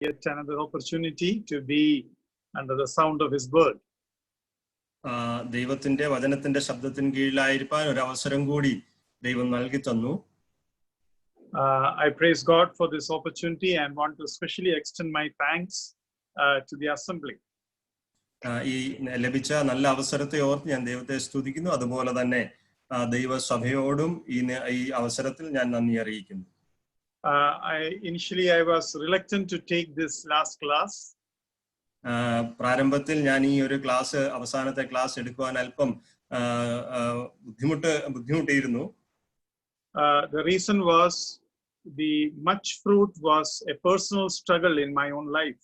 Yet another opportunity to be under the sound of his word. ദൈവത്തിന്റെ വചനത്തിന്റെ ശബ്ദത്തിന് കീഴിലായിരിക്കാൻ ഒരു അവസരം കൂടി ദൈവം നൽകി തന്നു. I praise God for this opportunity and want to especially extend my thanks to the assembly. ഈ ലഭിച്ച നല്ല അവസരത്തെ ഓർത്ത് ഞാൻ ദൈവത്തെ സ്തുതിക്കുന്നു. അതുപോലെ തന്നെ ദൈവസഭയോടും ഈ അവസരത്തിൽ ഞാൻ നന്ദി അറിയിക്കുന്നു. Initially I was reluctant to take this last class. പ്രാരംഭത്തിൽ ഞാൻ ഈ ഒരു ക്ലാസ് അവസാനത്തെ ക്ലാസ് എടുക്കുവാൻ അല്പം ബുദ്ധിമുട്ടിയിരുന്നു. The reason was the much fruit was a personal struggle in my own life.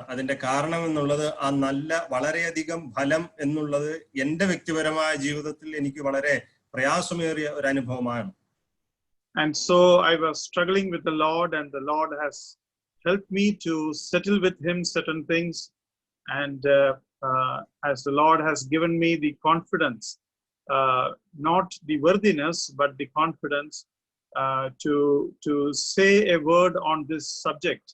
അതിന്റെ കാരണം എന്നുള്ളത് ആ നല്ല വളരെയധികം ഫലം എന്നുള്ളത് എന്റെ വ്യക്തിപരമായ ജീവിതത്തിൽ എനിക്ക് വളരെ പ്രയാസമേറിയ ഒരു അനുഭവമാണ്. And so I was struggling with the Lord, and the Lord has helped me to settle with him certain things, and as the Lord has given me the confidence, not the worthiness but the confidence to say a word on this subject,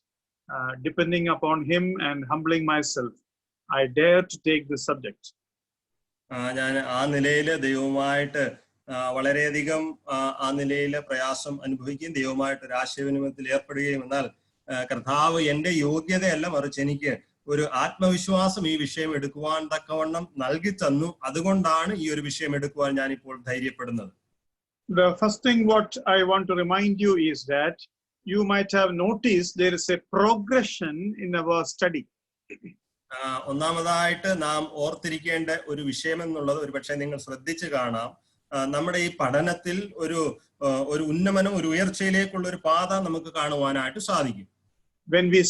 depending upon him and humbling myself, I dare to take this subject. ഞാൻ ആ നിലയിൽ ദൈവവുമായിട്ട് വളരെയധികം ആ നിലയിലെ പ്രയാസം അനുഭവിക്കുകയും ദൈവവുമായിട്ട് ഒരു ആശയവിനിമയത്തിൽ ഏർപ്പെടുകയും, എന്നാൽ കർത്താവ് എന്റെ യോഗ്യതയല്ല മറിച്ച് എനിക്ക് ഒരു ആത്മവിശ്വാസം ഈ വിഷയം എടുക്കുവാൻ തക്കവണ്ണം നൽകി തന്നു. അതുകൊണ്ടാണ് ഈ ഒരു വിഷയം എടുക്കുവാൻ ഞാൻ ഇപ്പോൾ ധൈര്യപ്പെടുന്നത്. The first thing what I want to remind you is that you might have noticed there is a progression in our study. ഒന്നാമതായിട്ട് നാം ഓർത്തിരിക്കേണ്ട ഒരു വിഷയം എന്നുള്ളത് ഒരുപക്ഷെ നിങ്ങൾ ശ്രദ്ധിച്ചു കാണാം. നമ്മുടെ ഈ പഠനത്തിൽ ഒരു ഉന്നമനം, ഒരു ഉയർച്ചയിലേക്കുള്ള ഒരു പാത നമുക്ക് കാണുവാനായിട്ട് സാധിക്കും. When we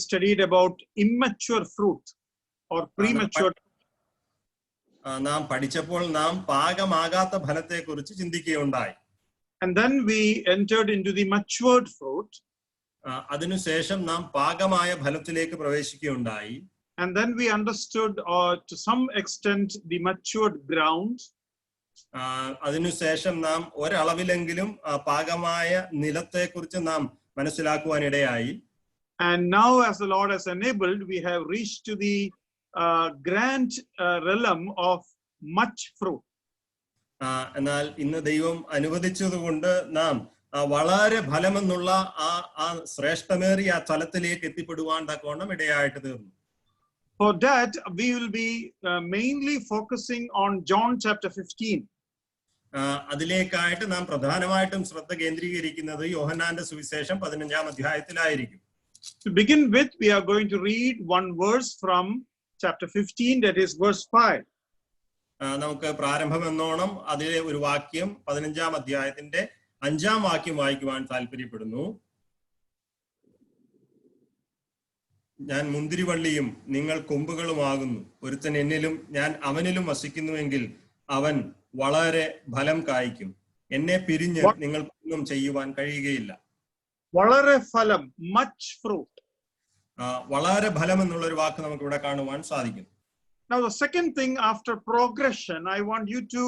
studied about immature fruit or premature. നാം പഠിച്ചപ്പോൾ നാം പാകമാകാത്ത ഫലത്തെ കുറിച്ച് ചിന്തിക്കുകയുണ്ടായി. And then we entered into the matured fruit. അതിനുശേഷം നാം പാകമായ ഫലത്തിലേക്ക് പ്രവേശിക്കുകയുണ്ടായി. And then we understood to some extent the matured ground. അതിനുശേഷം നാം ഒരളവിലെങ്കിലും പാകമായ നിലത്തെ കുറിച്ച് നാം മനസ്സിലാക്കുവാനിടയായി. And now as the Lord has enabled, we have reached to the grand realm of much fruit. എന്നാൽ ഇന്ന് ദൈവം അനുവദിച്ചതുകൊണ്ട് നാം വളരെ ഫലമെന്നുള്ള ആ ശ്രേഷ്ഠമേറിയ തലത്തിലേക്ക് എത്തിപ്പെടുവാൻ തക്കവണ്ണം ഇടയായിട്ട് തീർന്നു. For that we will be mainly focusing on John chapter 15. അതിലേക്കായിട്ട് നാം പ്രധാനമായിട്ടും ശ്രദ്ധ കേന്ദ്രീകരിക്കുന്നത് യോഹന്നാന്റെ സുവിശേഷം 15-ാം അധ്യായത്തിലായിരിക്കും. To begin with, we are going to read one verse from chapter 15, that is verse 5. നമുക്ക് പ്രാരംഭം എന്നോണം അതിലെ ഒരു വാക്യം 15-ാം അധ്യായത്തിന്റെ 5-ാം വാക്യം വായിക്കുവാൻ താല്പര്യപ്പെടുന്നു. ഞാൻ മുന്തിരിവള്ളിയും നിങ്ങൾ കൊമ്പുകളുമാകുന്നു. ഒരുത്തൻ എന്നിലും ഞാൻ അവനിലും വസിക്കുന്നുവെങ്കിൽ അവൻ വളരെ ഫലം കായ്ക്കും. എന്നെ പിരിഞ്ഞ് നിങ്ങൾക്കൊന്നും ചെയ്യുവാൻ കഴിയുകയില്ല. വളരെ ഫലം, much fruit. വളരെ ഫലം എന്നുള്ള ഒരു വാക്ക് നമുക്ക് ഇവിടെ കാണുവാൻ സാധിക്കും. Now the second thing after progression, I want you to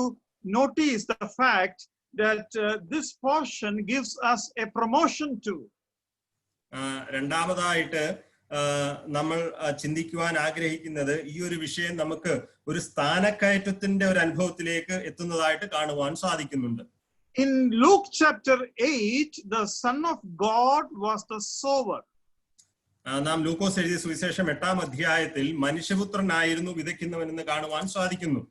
notice the fact that this portion gives us a promotion too. രണ്ടാമതായിട്ട് നമ്മൾ ചിന്തിക്കുവാൻ ആഗ്രഹിക്കുന്നത് ഈ ഒരു വിഷയം നമുക്ക് ഒരു സ്ഥാനക്കയറ്റത്തിന്റെ ഒരു അനുഭവത്തിലേക്ക് എത്തുന്നതായിട്ട് കാണുവാൻ സാധിക്കുന്നുണ്ട്. In Luke chapter 8, the Son of God was the sower. നാം ലൂക്കോസ് എഴുതിയ സുവിശേഷം 8-ാം അധ്യായത്തിൽ മനുഷ്യപുത്രനായിരുന്നു വിതയ്ക്കുന്നവൻ എന്ന് കാണുവാൻ സാധിക്കുന്നു.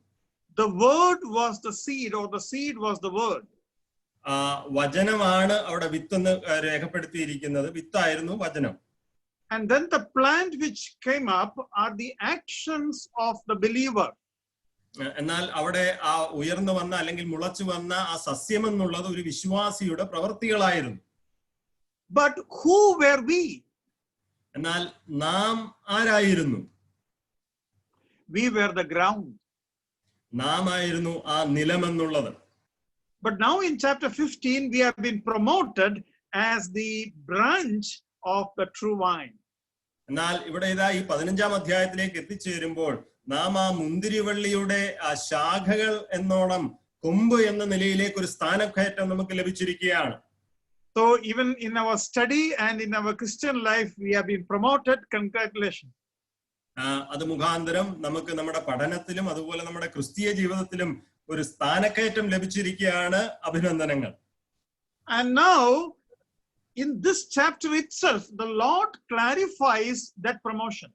The word was the seed, or the seed was the word. വചനമാണ് അവിടെ വിത്തെന്ന് രേഖപ്പെടുത്തിയിരിക്കുന്നത്. വിത്തായിരുന്നു വചനം. And then the plant which came up are the actions of the believer. എന്നാൽ അവിടെ ആ ഉയർന്നു വന്ന അല്ലെങ്കിൽ മുളച്ചു വന്ന ആ സസ്യം എന്നുള്ളത് ഒരു വിശ്വാസിയുടെ പ്രവൃത്തികളായിരുന്നു. But who were we? എന്നാൽ നാം ആരായിരുന്നു? We were the ground. നാം ആയിരുന്നു ആ നിലമെന്നുള്ളത്. But now in chapter 15 we have been promoted as the branch of the true vine. എന്നാൽ ഇവിടെ ഇതാ ഈ 15-ാം അധ്യായത്തിലേക്ക് എത്തിച്ചേരുമ്പോൾ നാം ആ മുന്തിരിവള്ളിയുടെ ആ ശാഖകൾ എന്നോണം കൊമ്പ് എന്ന നിലയിലേക്ക് ഒരു സ്ഥാനക്കയറ്റം നമുക്ക് ലഭിച്ചിരിക്കുകയാണ്. So even in our study and in our Christian life, we have been promoted. Congratulations. അത് മുഖാന്തരം നമുക്ക് നമ്മുടെ പഠനത്തിലും അതുപോലെ നമ്മുടെ ക്രിസ്തീയ ജീവിതത്തിലും ഒരു സ്ഥാനക്കയറ്റം ലഭിച്ചിരിക്കുകയാണ്. അഭിനന്ദനങ്ങൾ. And now in this chapter itself, the Lord clarifies that promotion.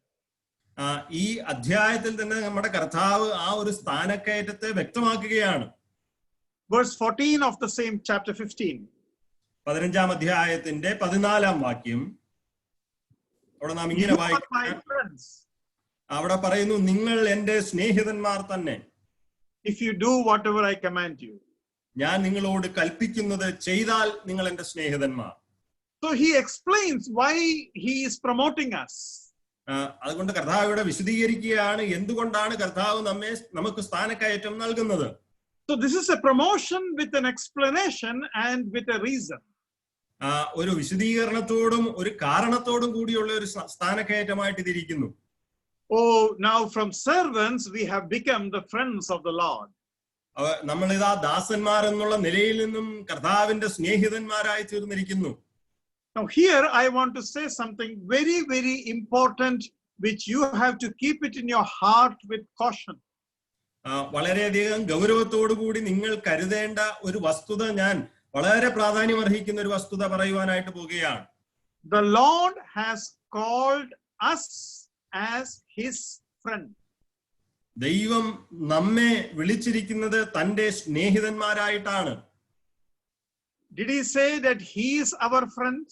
ഈ അധ്യായത്തിൽ തന്നെ നമ്മുടെ കർത്താവ് ആ ഒരു സ്ഥാനക്കയറ്റത്തെ വ്യക്തമാക്കുകയാണ്. Verse 14 of the same chapter 15. 15-ാം അധ്യായത്തിന്റെ 14-ാം വാക്യം അവിടെ നാം ഇങ്ങനെ വായിക്കുന്നു. അവിടെ പറയുന്നു, നിങ്ങൾ എന്റെ സ്നേഹിതന്മാർ തന്നെ. If you do whatever I command you. ഞാൻ നിങ്ങളോട് കൽപ്പിക്കുന്നത് ചെയ്താൽ നിങ്ങൾ എന്റെ സ്നേഹിതന്മാർ. So he explains why he is promoting us. അതുകൊണ്ട് കർത്താവ് ഇവിടെ വിശദീകരിക്കുകയാണ് എന്തുകൊണ്ടാണ് കർത്താവ് നമുക്ക് സ്ഥാനക്കയറ്റം നൽകുന്നത്. So this is a promotion with an explanation and with a reason. ഒരു വിശദീകരണത്തോടും ഒരു കാരണത്തോടും കൂടിയുള്ള ഒരു സ്ഥാനക്കയറ്റമായിട്ട് ഇതിരിക്കുന്നു. Oh, now from servants we have become the friends of the Lord. നമ്മൾ ഇതാ ദാസന്മാർ എന്നുള്ള നിലയിൽ നിന്നും കർത്താവിന്റെ സ്നേഹിതന്മാരായി തീർന്നിരിക്കുന്നു. Now here I want to say something very, very important, which you have to keep it in your heart with caution. വളരെയധികം ഗൗരവത്തോടു കൂടി നിങ്ങൾ കരുതേണ്ട ഒരു വസ്തുത, ഞാൻ വളരെ പ്രാധാന്യം അർഹിക്കുന്ന ഒരു വസ്തുത പറയുവാനായിട്ട് പോവുകയാണ്. The Lord has called us as his friend. ദൈവം നമ്മെ വിളിച്ചിരിക്കുന്നത് തന്റെ സ്നേഹിതന്മാരായിട്ടാണ്. Did he say that he is our friend?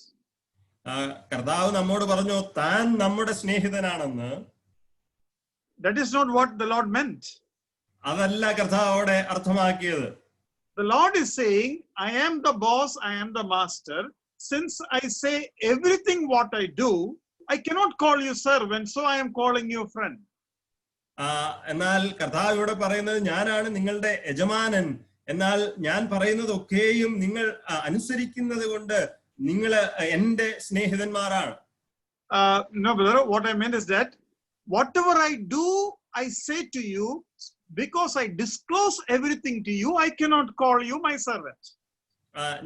കർത്താവ് നമ്മോട് പറഞ്ഞു താൻ നമ്മുടെ സ്നേഹിതനാണെന്ന്. That is not what the Lord meant. അതല്ല കർത്താവോടെ അർത്ഥമാക്കിയത്. The Lord is saying, I am the boss, I am the master. Since I say everything what I do, I cannot call you servant, so I am calling you friend. എന്നാൽ കർത്താവ് ഇവിടെ പറയുന്നത് ഞാനാണ് നിങ്ങളുടെ യജമാനൻ, എന്നാൽ ഞാൻ പറയുന്നതൊക്കെയും നിങ്ങൾ അനുസരിക്കുന്നത് കൊണ്ട് നിങ്ങൾ എന്റെ സ്നേഹിതന്മാരാണ്. No, brother, what I meant is that whatever I do, I say to you, because I disclose everything to you, I cannot call you my servant.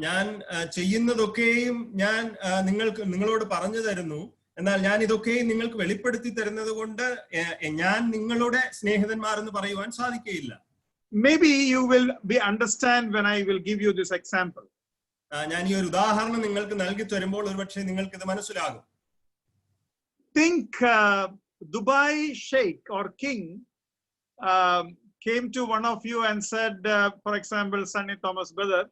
ഞാൻ ചെയ്യുന്നതൊക്കെയും ഞാൻ നിങ്ങളോട് പറഞ്ഞു തരുന്നു, എന്നാൽ ഞാൻ ഇതൊക്കെയും നിങ്ങൾക്ക് വെളിപ്പെടുത്തി തരുന്നത് കൊണ്ട് ഞാൻ നിങ്ങളുടെ സ്നേഹിതന്മാർ എന്ന് പറയുവാൻ സാധിക്കുകയില്ല. Maybe you will understand when I will give you this example. ഞാൻ ഈ ഒരു ഉദാഹരണം നിങ്ങൾക്ക് നൽകി തരുമ്പോൾ ഒരുപക്ഷെ നിങ്ങൾക്ക് ഇത് മനസ്സിലാകും. Think Dubai Sheikh or King came to one of you and said, for example, Sonny Thomas brother,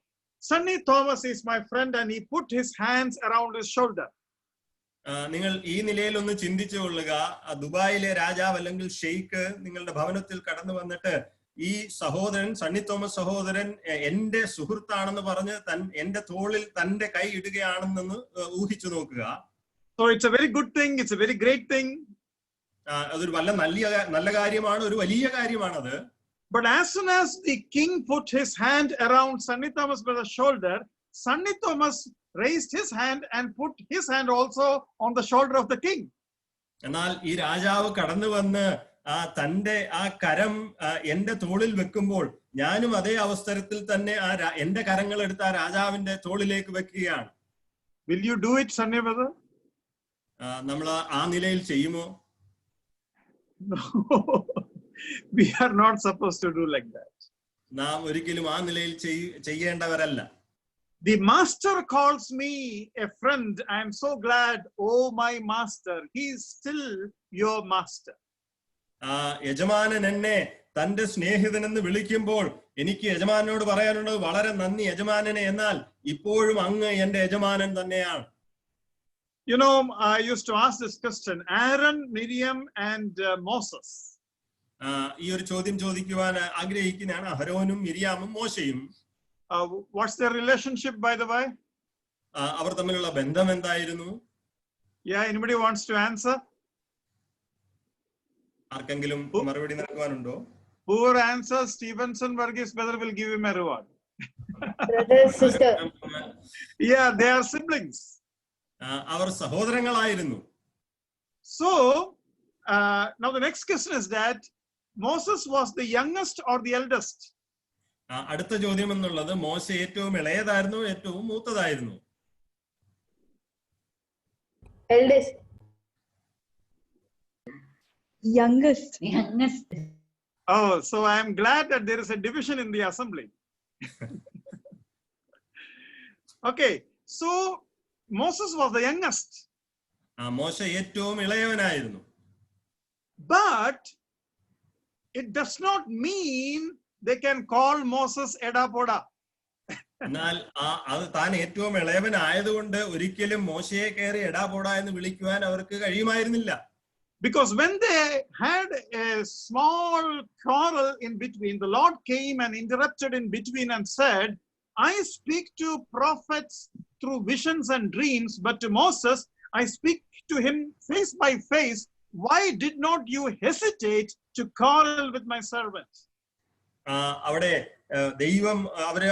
Sonny Thomas is my friend, and he put his hands around his shoulder. നിങ്ങൾ ഈ നിലയിൽ ഒന്ന് ചിന്തിച്ചു കൊള്ളുക. ദുബായിലെ രാജാവ് അല്ലെങ്കിൽ ഷെയ്ഖ് നിങ്ങളുടെ ഭവനത്തിൽ കടന്നു വന്നിട്ട് ഈ സഹോദരൻ സണ്ണി തോമസ് സഹോദരൻ എന്റെ സുഹൃത്താണെന്ന് പറഞ്ഞ് എന്റെ തോളിൽ തന്റെ കൈ ഇടുകയാണെന്ന് ഊഹിച്ചു നോക്കുക. So it's a very good thing, it's a very great thing. അതൊരു നല്ല കാര്യമാണ്, ഒരു വലിയ കാര്യമാണത്. But as soon as the king put his hand around Sonny Thomas brother's shoulder, Sonny Thomas raised his hand and put his hand also on the shoulder of the king. എന്നാൽ ഈ രാജാവ് കടന്നു വന്ന് തന്റെ ആ കരം എന്റെ തോളിൽ വെക്കുമ്പോൾ ഞാനും അതേ അവസരത്തിൽ തന്നെ എന്റെ കരങ്ങൾ എടുത്ത് ആ രാജാവിന്റെ തോളിലേക്ക് വെക്കുകയാണ്. Will you do it, Sonny brother? നമ്മൾ ആ നിലയിൽ ചെയ്യുമോ? No, we are not supposed to do like that. നാം ഒരിക്കലും ആ നിലയിൽ ചെയ്യേണ്ടവരല്ല. The master calls me a friend. I am so glad. Oh, my master, he is still your master. യജമാനൻ എന്നെ തന്റെ സ്നേഹിതൻ എന്ന് വിളിക്കുമ്പോൾ എനിക്ക് യജമാനോട് പറയാനുള്ളത് വളരെ നന്ദി യജമാനനെ, എന്നാൽ ഇപ്പോഴും അങ്ങ് എന്റെ യജമാനൻ തന്നെയാണ്. You know, I used to ask this question, Aaron, Miriam and Moses. ഈ ഒരു ചോദ്യം ചോദിക്കുവാൻ ആഗ്രഹിക്കുന്നതാണ്. അഹരോനും മിരിയാമും മോശയും. What's their relationship, by the way? അവർ തമ്മിലുള്ള ബന്ധം എന്തായിരുന്നു? Yeah, anybody wants to answer? ആർക്കെങ്കിലും മറുപടി നൽകുവാനുണ്ടോ? Poor answer, Stevenson Varghese brother will give him a reward. Brother, sister. Yeah, they are siblings. Our സഹോദരങ്ങളായിരുന്നു. So, now the next question is that Moses was the youngest or the eldest? അടുത്ത ചോദ്യം എന്നുള്ളത് മോശ ഏറ്റവും ഇളയതായിരുന്നു ഏറ്റവും മൂത്തതായിരുന്നു? Eldest. Youngest. Oh, so I am glad that there is a division in the assembly. Okay, so Moses was the youngest. മോശ ഏറ്റവും ഇളയവനായിരുന്നു. But it does not mean they can call Moses Eda Poda. എന്നാൽ അത് താൻ ഏറ്റവും ഇളയവനായതുകൊണ്ട് ഒരിക്കലും മോശയെ കയറി എടാ പോടാ എന്ന് വിളിക്കുവാൻ അവർക്ക് കഴിയുമായിരുന്നില്ല. Because when they had a small quarrel in between, the Lord came and interrupted in between and said, I speak to prophets through visions and dreams, but to Moses, I speak to him face by face. Why did not you hesitate to quarrel with my servants? അവിടെ ദൈവം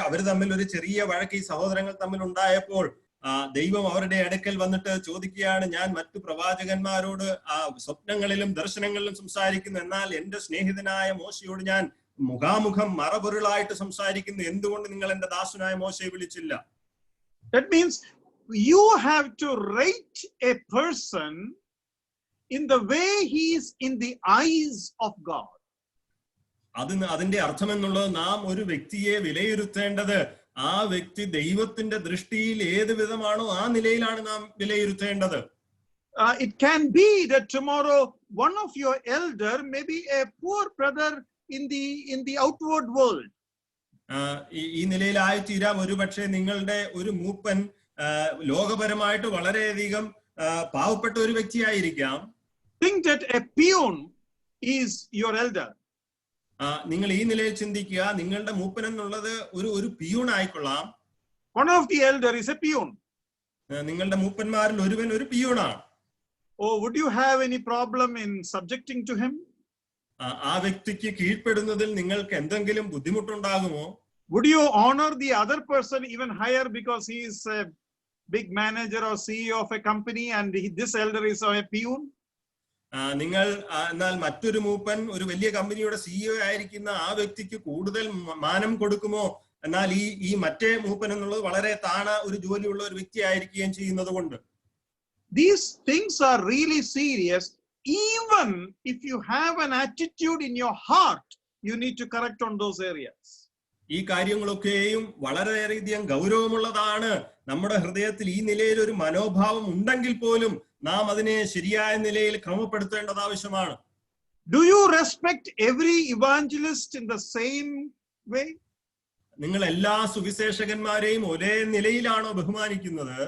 അവര് തമ്മിൽ ഒരു ചെറിയ വഴക്ക് ഈ സഹോദരങ്ങൾ തമ്മിൽ ഉണ്ടായപ്പോൾ ദൈവം അവരുടെ അടുക്കൽ വന്നിട്ട് ചോദിക്കുകയാണ്, ഞാൻ മറ്റു പ്രവാചകന്മാരോട് സ്വപ്നങ്ങളിലും ദർശനങ്ങളിലും സംസാരിക്കുന്നു, എന്നാൽ എന്റെ സ്നേഹിതനായ മോശയോട് ഞാൻ മുഖാമുഖം മറപൊരുളായിട്ട് സംസാരിക്കുന്നു, എന്തുകൊണ്ട് നിങ്ങൾ എന്റെ ദാസനായ മോശയെ വിളിച്ചില്ല? That means you have to rate a person in the way he is in the eyes of God. അതിന്റെ അർത്ഥം എന്നുള്ളത് നാം ഒരു വ്യക്തിയെ വിലയിരുത്തേണ്ടത് ആ വ്യക്തി ദൈവത്തിന്റെ ദൃഷ്ടിയിൽ ഏത് വിധമാണോ ആ നിലയിലാണ് നാം വിലയിരുത്തേണ്ടത്. It can be that tomorrow one of your elder may be a poor brother in the outward world. ഈ നിലയിലായി തീരാം ഒരുപക്ഷെ നിങ്ങളുടെ ഒരു മൂപ്പൻ ലോകപരമായിട്ട് വളരെയധികം പാവപ്പെട്ട ഒരു വ്യക്തിയായിരിക്കാം. Think that a peon is your elder. നിങ്ങൾ ഈ നിലയിൽ ചിന്തിക്കുക, നിങ്ങളുടെ മൂപ്പൻ എന്നുള്ളത് ഒരു peon ആയിക്കൊള്ളാം. One of the elder is a peon. നിങ്ങളുടെ മൂപ്പന്മാരിൽ ഒരുവൻ ഒരു പിയൂണാണ്. Oh, would you have any problem in subjecting to him? ആ വ്യക്തിക്ക് കീഴ്പ്പെടുന്നതിൽ നിങ്ങൾക്ക് എന്തെങ്കിലും ബുദ്ധിമുട്ടുണ്ടാകുമോ? Would you honor the other person even higher because he is a big manager or CEO of a company and this elder is a peon? നിങ്ങൾ എന്നാൽ മറ്റൊരു മൂപ്പൻ ഒരു വലിയ കമ്പനിയുടെ സിഇഒ ആയിരിക്കുന്ന ആ വ്യക്തിക്ക് കൂടുതൽ മാനം കൊടുക്കുമോ? എന്നാൽ ഈ മറ്റേ മൂപ്പൻ എന്നുള്ളത് വളരെ താണ ഒരു ജോലിയുള്ള ഒരു വ്യക്തി ആയിരിക്കുകയും ചെയ്യുന്നത് കൊണ്ട്. These things are really serious. Even if you have an attitude in your heart, you need to correct on those areas. ഈ കാര്യങ്ങളൊക്കെയും വളരെയധികം ഗൗരവമുള്ളതാണ്. നമ്മുടെ ഹൃദയത്തിൽ ഈ നിലയിൽ ഒരു മനോഭാവം ഉണ്ടെങ്കിൽ പോലും നാം അതിനെ ശരിയായ നിലയിൽ ക്രമപ്പെടുത്തേണ്ടത് ആവശ്യമാണ്. Do you respect every evangelist in the same way? നിങ്ങൾ എല്ലാ സുവിശേഷകന്മാരെയും ഒരേ നിലയിലാണോ ബഹുമാനിക്കുന്നത്?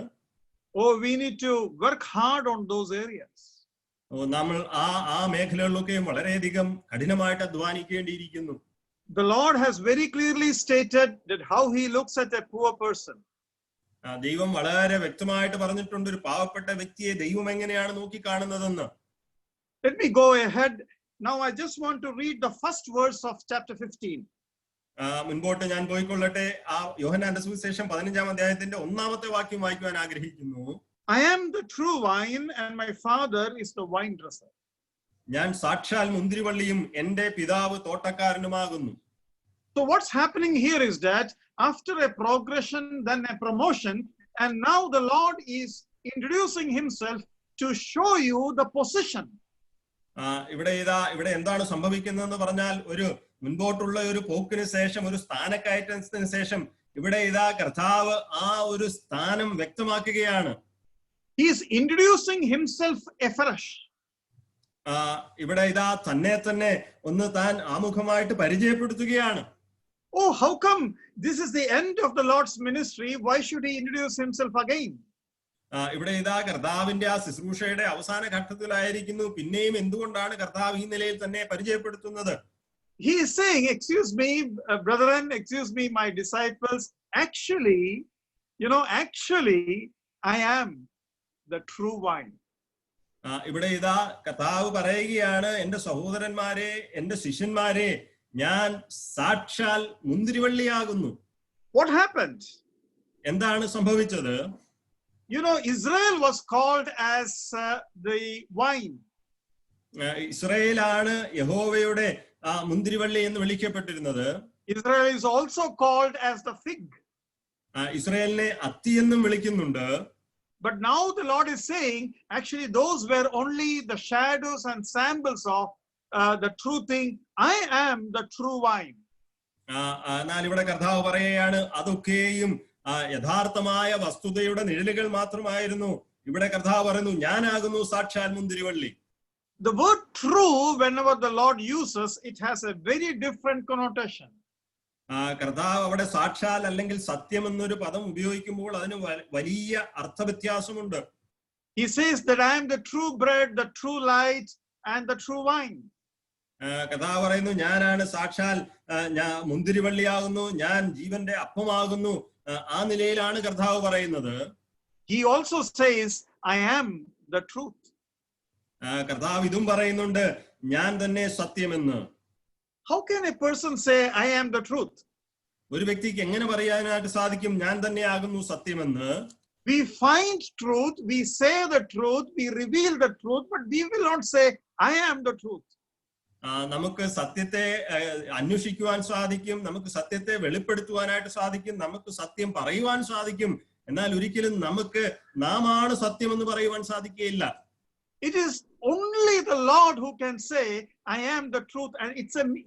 Oh, we need to work hard on those areas. നമ്മൾ ആ മേഖലകളിലൊക്കെയും വളരെയധികം കഠിനമായിട്ട് അധ്വാനിക്കേണ്ടിയിരിക്കുന്നു. The Lord has very clearly stated that how he looks at a poor person. ദൈവം വളരെ വ്യക്തമായിട്ട് പറഞ്ഞിട്ടുണ്ട് ഒരു പാവപ്പെട്ട വ്യക്തിയെ ദൈവം എങ്ങനെയാണ് നോക്കി കാണുന്നതെന്ന്. Let me go ahead. Now I just want to read the first verse of chapter 15. മുൻപോട്ട് ഞാൻ പോയിക്കൊള്ളട്ടെ. യോഹന്നാന്റെ സുവിശേഷം 15-ാം അധ്യായത്തിന്റെ 1-ാമത്തെ വാക്യം വായിക്കുവാൻ ആഗ്രഹിക്കുന്നു. I am the true vine and my father is the vine dresser. ഞാൻ സാക്ഷാൽ മുന്തിരിവള്ളിയും എന്റെ പിതാവ് തോട്ടക്കാരനുമാകുന്നു. So what's happening here is that after a progression, then a promotion, and now the Lord is introducing himself to show you the position. ഇവിടെ എന്താണ് സംഭവിക്കുന്നതെന്ന് പറഞ്ഞാൽ ഒരു മുൻപോട്ടുള്ള ഒരു പോക്കിന് ശേഷം ഒരു സ്ഥാനക്കയറ്റത്തിന് ശേഷം ഇവിടെ കർത്താവ് ആ ഒരു സ്ഥാനം വ്യക്തമാക്കുകയാണ്. He is introducing himself afresh. ഇവിടെ തന്നെ ഒന്ന് താൻ ആമുഖമായിട്ട് പരിചയപ്പെടുത്തുകയാണ്. Oh, how come this is the end of the Lord's ministry? Why should he introduce himself again? ഇവിടെ കർത്താവിന്റെ ആ ശുശ്രൂഷയുടെ അവസാന ഘട്ടത്തിലായിരിക്കുന്നു. പിന്നെയും എന്തുകൊണ്ടാണ് കർത്താവ് ഈ നിലയിൽ തന്നെ പരിചയപ്പെടുത്തുന്നത്? He is saying, excuse me, brethren, excuse me, my disciples. Actually, I am the true vine. ഇവിടെ കർത്താവ് പറയുകയാണ്, എന്റെ സഹോദരന്മാരെ, എന്റെ ശിഷ്യന്മാരെ, ഞാൻ സാക്ഷാൽ മുന്തിരിവള്ളിയാകുന്നു. What happened? എന്താണ് സംഭവിച്ചത്? Israel was called as the vine. ഇസ്രായേലാണ് യഹോവയുടെ മുന്തിരിവള്ളി എന്ന് വിളിക്കപ്പെട്ടിരുന്നത്. Israel is also called as the fig. ഇസ്രായേലിനെ അത്തി എന്നും വിളിക്കുന്നുണ്ട്. But now the Lord is saying, actually, those were only the shadows and samples of the true thing. I am the true vine. എന്നാൽ ഇവിടെ കർത്താവ് പറയുകയാണ് അതൊക്കെയും യഥാർത്ഥമായ വസ്തുതയുടെ നിഴലുകൾ മാത്രമായിരുന്നു. ഇവിടെ കർത്താവ് പറയുന്നു, ഞാനാകുന്നു സാക്ഷാൽ മുന്തിരിവള്ളി. The word true, whenever the Lord uses, it has a very different connotation. കർത്താവ് അവിടെ സാക്ഷാൽ അല്ലെങ്കിൽ സത്യം എന്നൊരു പദം ഉപയോഗിക്കുമ്പോൾ അതിന് വലിയ അർത്ഥവ്യത്യാസമുണ്ട്. He says that I am the true bread, the true light, and the true wine. കർത്താവ് പറയുന്നു, ഞാനാണ് സാക്ഷാൽ ഞാൻ മുന്തിരിവള്ളിയാകുന്നു, ഞാൻ ജീവന്റെ അപ്പമാകുന്നു. ആ നിലയിലാണ് കർത്താവ് പറയുന്നത്. He also says, I am the truth. കർത്താവ് ഇതും പറയുന്നുണ്ട്, ഞാൻ തന്നെ സത്യമെന്ന്. How can a person say, I am the truth? ഒരു വ്യക്തിക്ക് എങ്ങനെ പറയാനായിട്ട് സാധിക്കും ഞാൻ തന്നെ ആകുന്നു സത്യമെന്ന്? We find truth, we say the truth, we reveal the truth, but we will not say, I am the truth. നമുക്ക് സത്യത്തെ അന്വേഷിക്കുവാൻ സാധിക്കും, നമുക്ക് സത്യത്തെ വെളിപ്പെടുത്തുവാനായിട്ട് സാധിക്കും, നമുക്ക് സത്യം പറയുവാൻ സാധിക്കും. എന്നാൽ ഒരിക്കലും നമുക്ക് നാം ആണ് സത്യം എന്ന് പറയുവാൻ സാധിക്കുകയില്ല. It is only the Lord who can say, I am the truth, and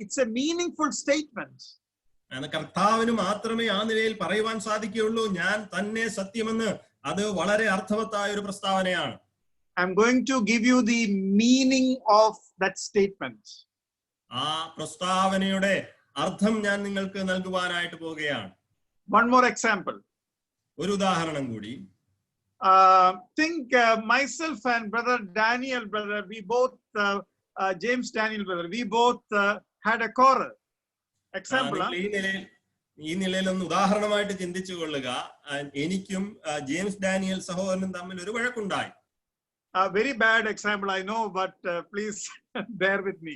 it's a meaningful statement. കർത്താവിന് മാത്രമേ ആ നിലയിൽ പറയുവാൻ സാധിക്കുകയുള്ളൂ, ഞാൻ തന്നെ സത്യമെന്ന്. അത് വളരെ അർത്ഥവത്തായ ഒരു പ്രസ്താവനയാണ്. I'm going to give you the meaning of that statement. ആ പ്രസ്താവനയുടെ അർത്ഥം ഞാൻ നിങ്ങൾക്ക് നൽകുവാനായിട്ട് പോവുകയാണ്. One more example. ഒരു ഉദാഹരണം കൂടി. Think myself and brother Daniel, we both, James Daniel brother, we both had a quarrel. Example. ഈ നിലയിൽ ഒന്ന് ഉദാഹരണമായിട്ട് ചിന്തിച്ചു കൊള്ളുക. എനിക്കും ജെയിംസ് ഡാനിയൽ സഹോദരനും തമ്മിൽ ഒരു വഴക്കുണ്ടായി. A very bad example, I know, but please bear with me.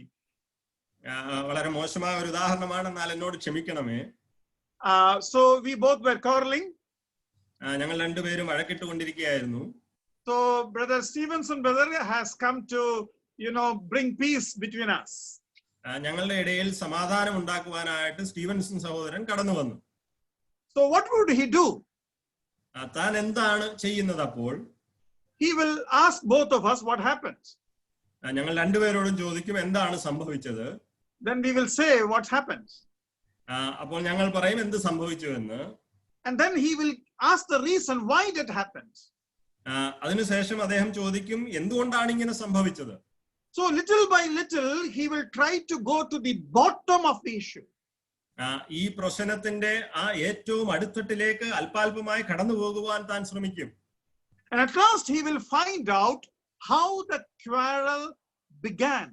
വളരെ മോശമായ ഒരു ഉദാഹരണമാണ്, എന്നാൽ എന്നോട് ക്ഷമിക്കണമേ. So we both were quarreling. ഞങ്ങൾ രണ്ടുപേരും വഴക്കിട്ടുകൊണ്ടിരിക്കുകയായിരുന്നു. So brother Stevenson brother has come to, bring peace between us. ഞങ്ങളുടെ ഇടയിൽ സമാധാനം ഉണ്ടാക്കുവാനായിട്ട് സ്റ്റീവൻസൺ സഹോദരൻ കടന്നു വന്നു. So what would he do? താൻ എന്താണ് ചെയ്യുന്നത്? അപ്പോൾ he will ask both of us what happened. ഞങ്ങൾ രണ്ടുപേരോടും ചോദിക്കും എന്താണ് സംഭവിച്ചത്. Then we will say what happened. അപ്പോൾ ഞങ്ങൾ പറയും എന്ത് സംഭവിച്ചു എന്ന്. And then he will ask the reason why that happened. അതിനുശേഷം അദ്ദേഹം ചോദിക്കും എന്തുകൊണ്ടാണ് ഇങ്ങനെ സംഭവിച്ചത്. So little by little he will try to go to the bottom of the issue. ഈ പ്രശ്നത്തിന്റെ ആ ഏറ്റവും അടിത്തട്ടിലേക്ക് അല്പാൽപമായി കടന്നു പോകുവാൻ താൻ ശ്രമിക്കും. And at last he will find out how the quarrel began.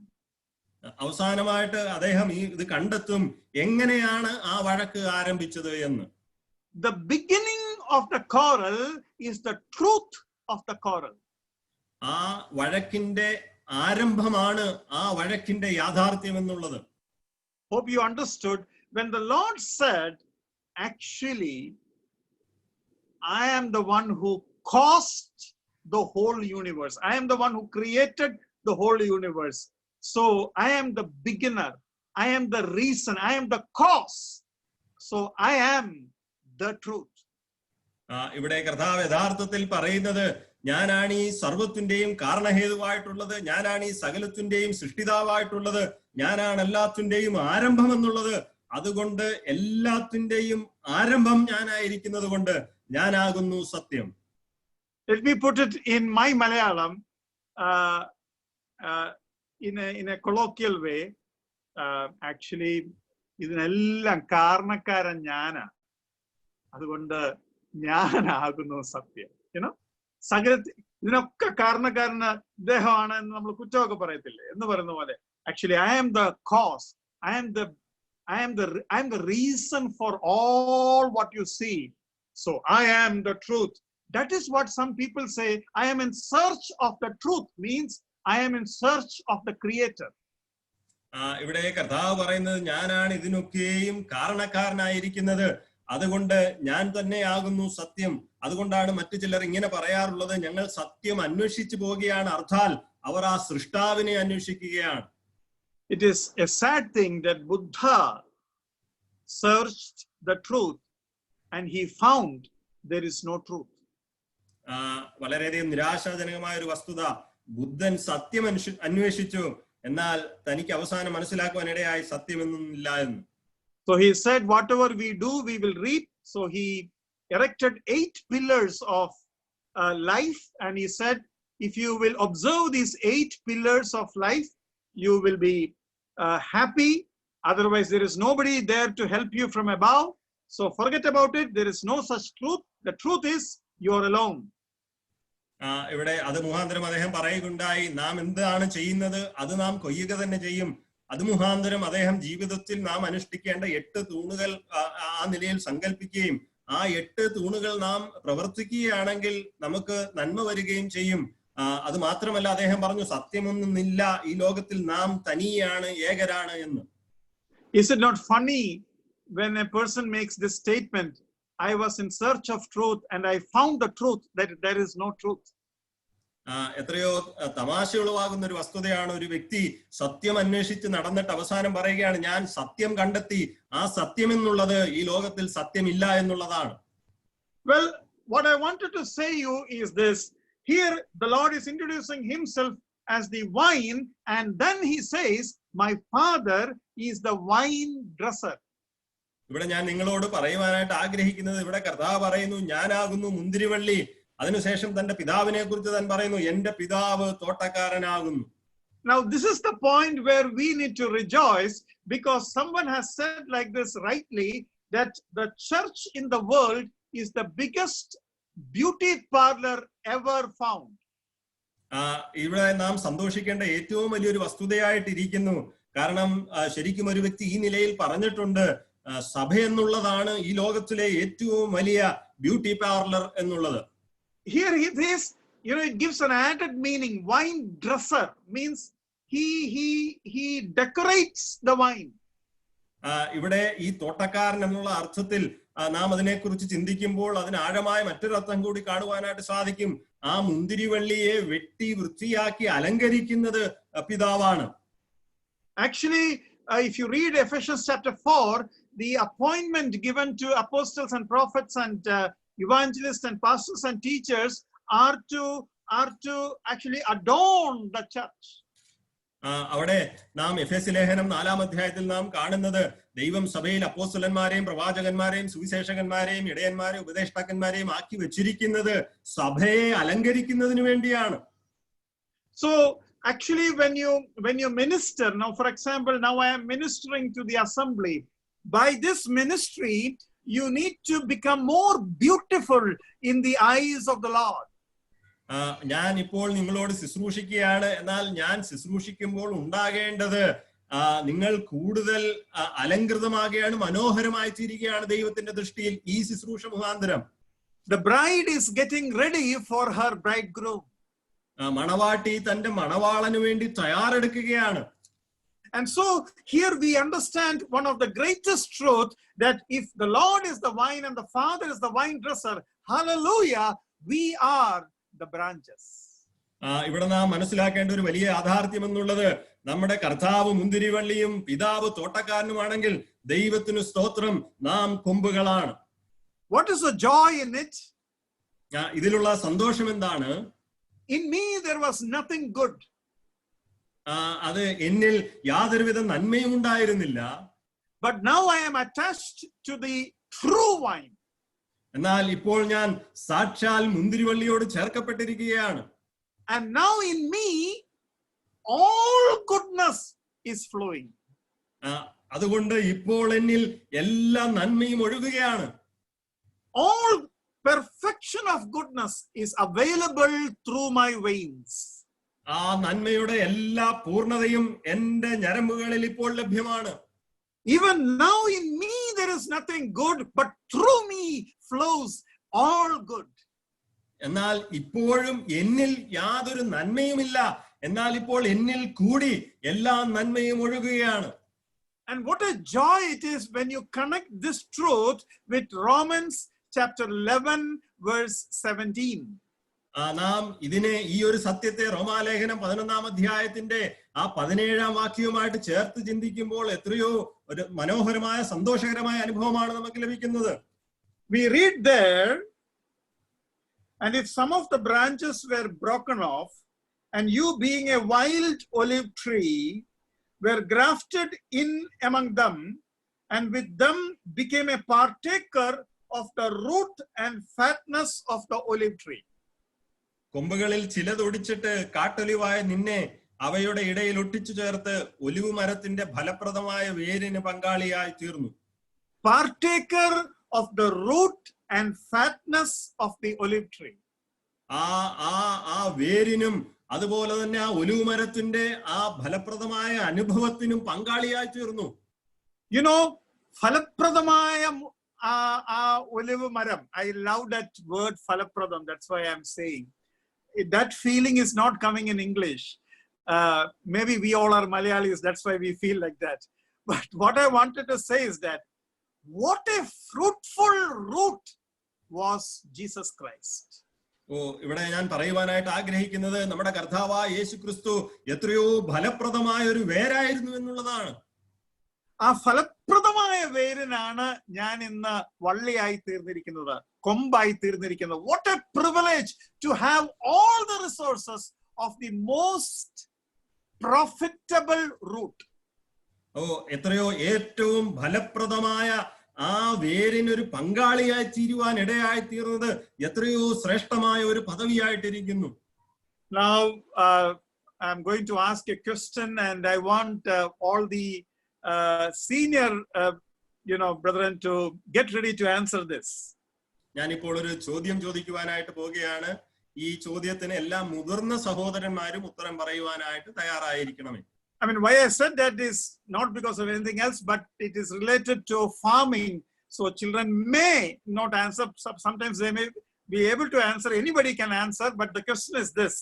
അവസാനമായിട്ട് അദ്ദേഹം ഇത് കണ്ടെത്തും എങ്ങനെയാണ് ആ വഴക്ക് ആരംഭിച്ചത് എന്ന്. The beginning of the quarrel is the truth of the quarrel. ആ വഴക്കിന്റെ ആരംഭമാണ് ആ വഴക്കിന്റെ യാഥാർത്ഥ്യം എന്നുള്ളത്. Hope you understood. When the Lord said, actually, I am the one who caused the whole universe. I am the one who created the whole universe. So I am the beginner. I am the reason. I am the cause. So I am the truth. ഇവിടെ കർത്താവ് യഥാർത്ഥത്തിൽ പറയുന്നത് ഞാനാണ് ഈ സർവ്വത്തിന്റെയും കാരണഹേതുവായിട്ടുള്ളത്, ഞാനാണ് ഈ സകലത്തിന്റെയും സൃഷ്ടിതാവായിട്ടുള്ളത്, ഞാനാണ് എല്ലാത്തിന്റെയും ആരംഭം എന്നുള്ളത്. അതുകൊണ്ട് എല്ലാത്തിന്റെയും ആരംഭം ഞാനായിരിക്കുന്നത് കൊണ്ട് ഞാനാകുന്നു സത്യം. Let me put it in my Malayalam, in a colloquial way. Actually, ഇതിനെല്ലാം കാരണക്കാരൻ ഞാനാ, അതുകൊണ്ട് ഞാനാകുന്നു സത്യം. സകല ഇതിനൊക്കെ കാരണക്കാരന് ഇദ്ദേഹമാണ് എന്ന് നമ്മൾ കുറ്റമൊക്കെ പറയത്തില്ലേ എന്ന് പറയുന്ന പോലെ, actually I am the cause. I am the reason for all what you see. So I am the truth. That is what some people say. I am in search of the truth, means I am in search of the creator. ഇവിടെ കർത്താവ് പറയുന്നത് ഞാനാണ് ഇതിനൊക്കെയും കാരണക്കാരനായിരിക്കുന്നത്, അതുകൊണ്ട് ഞാൻ തന്നെയാകുന്നു സത്യം. അതുകൊണ്ടാണ് മറ്റു ചിലർ ഇങ്ങനെ പറയാറുള്ളത്, ഞങ്ങൾ സത്യം അന്വേഷിച്ചു പോവുകയാണ്, അർത്ഥാൽ അവർ ആ സൃഷ്ടാവിനെ അന്വേഷിക്കുകയാണ്. It is a sad thing that Buddha searched the truth and he found there is no truth. വളരെയധികം നിരാശാജനകമായ ഒരു വസ്തുത. ബുദ്ധൻ സത്യം അന്വേഷിച്ചു, എന്നാൽ തനിക്ക് അവസാനം മനസ്സിലാക്കുവാൻ ഇടയായി സത്യമൊന്നും ഇല്ല എന്ന്. So he said, whatever we do, we will reap. So he erected 8 pillars of life, and he said, if you will observe these 8 pillars of life, you will be happy. Otherwise, there is nobody there to help you from above. So forget about it. There is no such truth. The truth is, you are alone. ഇവിടെ അത് മുഖാന്തരം അദ്ദേഹം പറയുകയുണ്ടായി, നാം എന്താണ് ചെയ്യുന്നത് അത് നാം കൊയ്യുക തന്നെ ചെയ്യും. അത് മുഖാന്തരം അദ്ദേഹം ജീവിതത്തിൽ നാം അനുഷ്ഠിക്കേണ്ട 8 തൂണുകൾ ആ നിലയിൽ സങ്കല്പിക്കുകയും ആ 8 തൂണുകൾ നാം പ്രവർത്തിക്കുകയാണെങ്കിൽ നമുക്ക് നന്മ വരികയും ചെയ്യും. അത് മാത്രമല്ല അദ്ദേഹം പറഞ്ഞു, സത്യമൊന്നുമില്ല, ഈ ലോകത്തിൽ നാം തനിയാണ്, ഏകരാണ് എന്ന്. Is it not funny when a person makes this statement, I was in search of truth and I found the truth, that there is no truth? എത്രയോ തമാശയുളവാകുന്ന ഒരു വസ്തുതയാണ് ഒരു വ്യക്തി സത്യം അന്വേഷിച്ച് നടന്നിട്ട് അവസാനം പറയുകയാണ്, ഞാൻ സത്യം കണ്ടെത്തി, ആ സത്യം എന്നുള്ളത് ഈ ലോകത്തിൽ സത്യമില്ല എന്നുള്ളതാണ്. Well, what I wanted to say you is this. Here the Lord is introducing himself as the vine, and then he says, my father is the vine dresser. ഇവിടെ ഞാൻ നിങ്ങളോട് പറയുവാനായിട്ട് ആഗ്രഹിക്കുന്നത്, ഇവിടെ കർത്താവ് പറയുന്നു, ഞാനാകുന്നു മുന്തിരിവള്ളി. അതിനുശേഷം തന്റെ പിതാവിനെ കുറിച്ച് താൻ പറയുന്നു, എന്റെ പിതാവ് തോട്ടക്കാരനാകുന്നു. Now this is the point where we need to rejoice, because someone has said like this rightly, that the church in the world is the biggest beauty parlor ever found. ഇവിടെ നാം സന്തോഷിക്കേണ്ട ഏറ്റവും വലിയൊരു വസ്തുതയായിട്ടിരിക്കുന്നു. കാരണം ശരിക്കും ഒരു വ്യക്തി ഈ നിലയിൽ പറഞ്ഞിട്ടുണ്ട്, സഭ എന്നുള്ളതാണ് ഈ ലോകത്തിലെ ഏറ്റവും വലിയ ബ്യൂട്ടി പാർലർ എന്നുള്ളത്. Here it is, it gives an added meaning. Wine dresser means he decorates the wine. ഇവിടെ ഈ തോട്ടക്കാരൻ എന്നുള്ള അർത്ഥത്തിൽ നാം അതിനെക്കുറിച്ച് ചിന്തിക്കുമ്പോൾ അതിന് ആഴമായ മറ്റൊരു അർത്ഥം കൂടി കാണുവാനായിട്ട് സാധിക്കും. ആ മുന്തിരിവള്ളിയെ വെട്ടി വൃത്തിയാക്കി അലങ്കരിക്കുന്നത് പിതാവാണ്. Actually, if you read Ephesians chapter 4, the appointment given to apostles and prophets and evangelists and pastors and teachers are to actually adorn the church. അവിടെ നാം എഫേസ്യ ലേഖനം 4-ാം അധ്യായത്തിൽ നാം കാണുന്നത്, ദൈവം സഭയിൽ അപ്പോസ്തലന്മാരെയും പ്രവാചകന്മാരെയും സുവിശേഷകന്മാരെയും ഇടയന്മാരെയും ഉപദേഷ്ടാക്കന്മാരെയും ആക്കി വെച്ചിരിക്കുന്നത് സഭയെ അലങ്കരിക്കുന്നതിന് വേണ്ടിയാണ്. So actually when you minister, now for example, now I am ministering to the assembly. By this ministry you need to become more beautiful in the eyes of the Lord. ഞാൻ ഇപ്പോൾ നിങ്ങളോട് ശുശ്രൂഷിക്കുകയാണ്, എന്നാൽ ഞാൻ ശുശ്രൂഷിക്കുമ്പോൾ ഉണ്ടാകേണ്ടത് നിങ്ങൾ കൂടുതൽ അലങ്കൃതമാകുകയാണ്, മനോഹരമായി തീരുകയാണ് ദൈവത്തിന്റെ ദൃഷ്ടിയിൽ ഈ ശുശ്രൂഷ മുഖാന്തരം. The bride is getting ready for her bridegroom. മണവാട്ടി തന്റെ മണവാളന് വേണ്ടി തയ്യാറെടുക്കുകയാണ്. And so here we understand one of the greatest truth, that if the Lord is the vine and the Father is the vine dresser, hallelujah, we are the branches. ഇവിടെ നാം മനസ്സിലാക്കേണ്ട ഒരു വലിയ യാഥാർത്ഥ്യം എന്നുള്ളത്, നമ്മുടെ കർത്താവ് മുന്തിരിവള്ളിയും പിതാവ് തോട്ടക്കാരനുമാണെങ്കിൽ ദൈവത്തിന് സ്തോത്രം, നാം കൊമ്പുകളാണ്. What is the joy in it? ഇതിലുള്ള സന്തോഷം എന്താണ്? In me there was nothing good. അത് എന്നിൽ യാതൊരുവിധ നന്മയും ഉണ്ടായിരുന്നില്ല. But now I am attached to the true vine. എന്നാൽ ഇപ്പോൾ ഞാൻ സാക്ഷാൽ മുന്തിരിവള്ളിയോട് ചേർക്കപ്പെട്ടിരിക്കുകയാണ്. And now in me all goodness is flowing. അതുകൊണ്ട് ഇപ്പോൾ എന്നിൽ എല്ലാ നന്മയും ഒഴുകുകയാണ്. All perfection of goodness is available through my veins. ആ നന്മയുടെ എല്ലാ പൂർണ്ണതയും എന്റെ ഞരമ്പുകളിൽ ഇപ്പോൾ ലഭ്യമാണ്. Even now in me there is nothing good, but through me flows all good. എന്നാൽ ഇപ്പോഴും എന്നിൽ യാതൊരു നന്മയുമില്ല, എന്നാൽ ഇപ്പോൾ എന്നിൽ കൂടി എല്ലാ നന്മയും ഒഴുകുകയാണ്. And what a joy it is when you connect this truth with Romans chapter 11 verse 17. നാം ഇതിനെ, ഈ ഒരു സത്യത്തെ റോമാലേഖനം 11-ാം അധ്യായത്തിന്റെ ആ 17-ാം വാക്യവുമായിട്ട് ചേർത്ത് ചിന്തിക്കുമ്പോൾ എത്രയോ ഒരു മനോഹരമായ സന്തോഷകരമായ അനുഭവമാണ് നമുക്ക് ലഭിക്കുന്നത്. We read there, And if some of the branches were broken off, and you being a wild olive tree were grafted in among them, and with them became a partaker of the root and fatness of the olive tree. കൊമ്പുകളിൽ ചിലതൊടിച്ചിട്ട് കാട്ടൊലിവായ നിന്നെ അവയുടെ ഇടയിൽ ഒട്ടിച്ചു ചേർത്ത് olive മരത്തിന്റെ ഫലപ്രദമായ വേരിന് പങ്കാളിയായി തീർന്നു. Partaker of the root and fatness of the olive tree. ആ വേരിനും അതുപോലെ തന്നെ ആ ഒലിവ് മരത്തിന്റെ ആ ഫലപ്രദമായ അനുഭവത്തിനും പങ്കാളിയായി തീർന്നു. You know, ഫലപ്രദമായ ഒലിവ് മരം. I love that word ഫലപ്രദം. That's why I'm saying. That feeling is not coming in English. Maybe we all are Malayalis, that's why we feel like that. But what I wanted to say is that what a fruitful root was Jesus Christ. ഇവിടെ ഞാൻ പറയുവാനായിട്ട് ആഗ്രഹിക്കുന്നത് നമ്മുടെ കർത്താവായ യേശു ക്രിസ്തു എത്രയോ ഫലപ്രദമായ ഒരു വേരായിരുന്നു എന്നുള്ളതാണ്. ആ ഫലപ്രദമായ വേരിനാണ് ഞാൻ ഇന്ന് വള്ളിയായി തീർന്നിരിക്കുന്നത്, കൊമ്പായി തീർന്നിരിക്കുന്നത്. What a privilege to have all the resources of the most profitable root. എത്രയോ ഏറ്റവും ഫലപ്രദമായ ആ വേരിനൊരു പങ്കാളിയായി തീരുവാൻ ഇടയായി തീർന്നത് എത്രയോ ശ്രേഷ്ഠമായ ഒരു പദവിയായിട്ടിരിക്കുന്നു. Now I'm going to ask a question, and I want all the senior brethren to get ready to answer this. ഞാനിപ്പോൾ ഒരു ചോദ്യം ചോദിക്കുവാനായിട്ട് പോവുകയാണ്. ഈ ചോദ്യത്തിന് എല്ലാ മുതിർന്ന സഹോദരന്മാരും ഉത്തരം പറയുവാനായിട്ട് തയ്യാറായിരിക്കണമേ. I mean, why I said that is not because of anything else, but it is related to farming. So children may not answer. Sometimes they may be able to answer. Anybody can answer, but the question is this.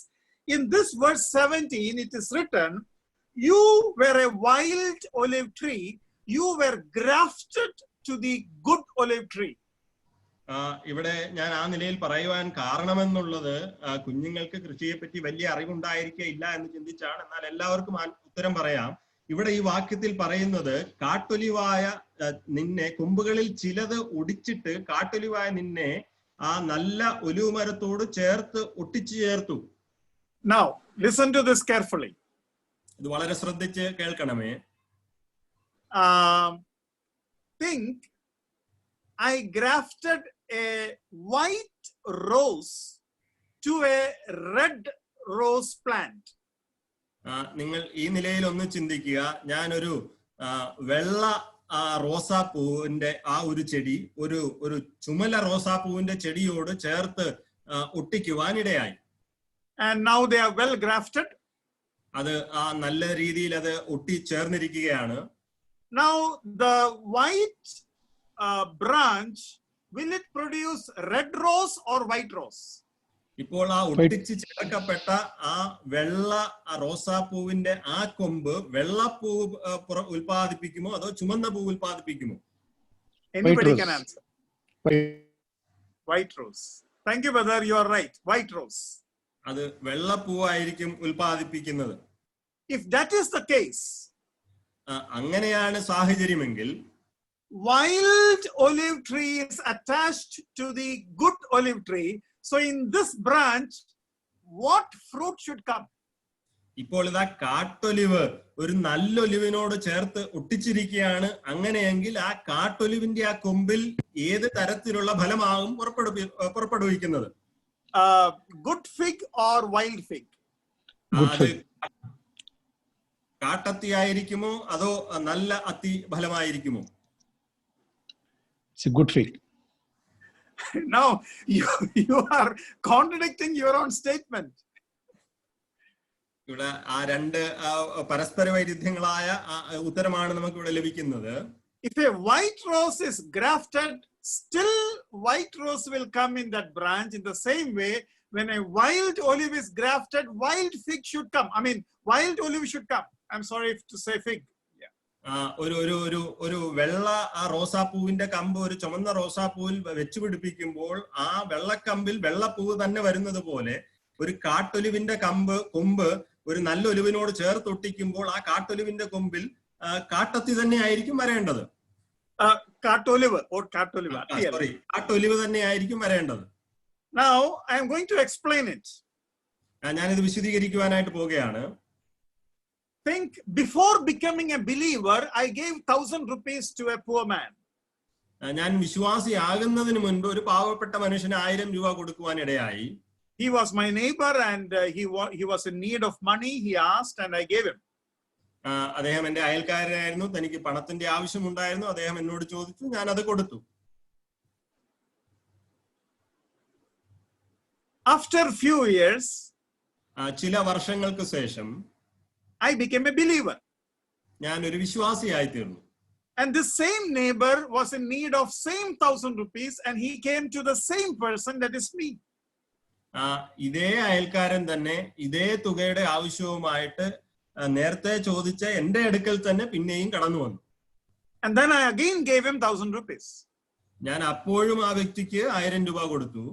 In this verse 17, it is written, you were a wild olive tree. You were grafted to the good olive tree. ഇവിടെ ഞാൻ ആ നിലയിൽ പറയുവാൻ കാരണമെന്നുള്ളത് കുഞ്ഞുങ്ങൾക്ക് കൃഷിയെ പറ്റി വലിയ അറിവുണ്ടായിരിക്കില്ല എന്ന് ചിന്തിച്ചാണ്. എന്നാൽ എല്ലാവർക്കും ഉത്തരം പറയാം. ഇവിടെ ഈ വാക്യത്തിൽ പറയുന്നത് കാട്ടൊലിവായ നിന്നെ, കൊമ്പുകളിൽ ചിലത് ഒടിച്ചിട്ട് കാട്ടൊലിവായ നിന്നെ ആ നല്ല ഒലിവ് മരത്തോട് ചേർത്ത് ഒട്ടിച്ചു ചേർത്തു. Now listen to this carefully. ഇത് വളരെ ശ്രദ്ധിച്ച് കേൾക്കണമേ. Think I grafted a white rose to a red rose plant. നിങ്ങൾ ഈ നിലയിൽ ഒന്ന് ചിന്തിക്കുക. ഞാനൊരു വെള്ള റോസാപ്പൂവിന്റെ ആ ഒരു ചെടി ഒരു ചുമല റോസാപ്പൂവിന്റെ ചെടിയോട് ചേർത്ത് ഒട്ടിക്കുവാനിടയായി. And now they are well grafted. അത് ആ നല്ല രീതിയിൽ അത് ഒട്ടി ചേർന്നിരിക്കുകയാണ്. Now the white branch, will it produce red rose or white rose? ഇപ്പോൾ ആ ഒട്ടിച്ച് ചേർക്കപ്പെട്ട ആ വെള്ള റോസാപ്പൂവിന്റെ ആ കൊമ്പ് വെള്ളപ്പൂ ഉൽപ്പാദിപ്പിക്കുമോ അതോ ചുമന്ന പൂ ഉൽപ്പാദിപ്പിക്കുമോ? Anybody can answer. White rose. Thank you, brother. You are right. White rose. അത് വെള്ളപ്പൂവായിരിക്കും ഉൽപ്പാദിപ്പിക്കുന്നത്. If that is the case, അങ്ങനെയാണ് സാഹചര്യമെങ്കിൽ wild olive tree is attached to the good olive tree. So in this branch, what fruit should come? ഇപ്പോൾ ഇതാ കാട്ടൊലിവ് ഒരു നല്ല ഒലിവിനോട് ചേർത്ത് ഒട്ടിച്ചിരിക്കുകയാണ്. അങ്ങനെയെങ്കിൽ ആ കാട്ടൊലിവിന്റെ ആ കൊമ്പിൽ ഏത് തരത്തിലുള്ള ഫലമാകും പുറപ്പെടുവിക്കുന്നത്? Good fig or wild fig? കാട്ടത്തി ആയിരിക്കുമോ അതോ നല്ല അത്തി ഫലമായിരിക്കുമോ? It's a good fig. Now you are contradicting your own statement. ഇവിടെ ആ രണ്ട് പരസ്പര വൈരുദ്ധ്യങ്ങളായ ഉത്തരമാണ് നമുക്ക് ഇവിടെ ലഭിക്കുന്നത്. If a white rose is grafted, still white rose will come in that branch. In the same way, when a wild olive is grafted, wild fig should come. I mean, wild olive should come. I'm sorry to say fig. ഒരു വെള്ള ആ റോസാപ്പൂവിന്റെ കമ്പ് ഒരു ചുമന്ന റോസാപ്പൂവിൽ വെച്ചു പിടിപ്പിക്കുമ്പോൾ ആ വെള്ളക്കമ്പിൽ വെള്ളപ്പൂവ് തന്നെ വരുന്നത് പോലെ ഒരു കാട്ടൊലിവിന്റെ കൊമ്പ് ഒരു നല്ല ഒലിവിനോട് ചേർത്തൊട്ടിക്കുമ്പോൾ ആ കാട്ടൊലിവിന്റെ കൊമ്പിൽ കാട്ടത്തി തന്നെ ആയിരിക്കും വരേണ്ടത്. കാട്ടൊലിവ് തന്നെ ആയിരിക്കും വരേണ്ടത്. Now, I am going to explain it. ഞാനിത് വിശദീകരിക്കുവാനായിട്ട് പോവുകയാണ്. Think, before becoming a believer, I gave 1,000 rupees to a poor man. ഞാൻ വിശ്വാസിയാകുന്നതിന് മുൻപ് ഒരു പാവപ്പെട്ട മനുഷ്യന് 1000 രൂപ കൊടുക്കുവാൻ ഇടയായി. He was my neighbor and he was in need of money. He asked and I gave him. അദ്ദേഹം എന്റെ അയൽക്കാരനായിരുന്നു, തനിക്ക് പണത്തിന്റെ ആവശ്യമുണ്ടായിരുന്നു, അദ്ദേഹം എന്നോട് ചോദിച്ചു, ഞാൻ അത് കൊടുത്തു. After few years, ചില വർഷങ്ങൾക്ക് ശേഷം I became a believer. ഞാൻ ഒരു വിശ്വാസിയായി തീർന്നു. And this same neighbor was in need of same 1,000 rupees and he came to the same person, that is me. ഇതേ അയൽക്കാരൻ തന്നെ ഇതേ തുകയുടെ ആവശ്യവുമായിട്ട് നേരത്തെ ചോദിച്ച എന്റെ അടുക്കൽ തന്നെ പിന്നെയും കടന്നു വന്നു. And then I again gave him 1,000 rupees. ഞാൻ അപ്പോഴും ആ വ്യക്തിക്ക് 1000 രൂപ കൊടുത്തു.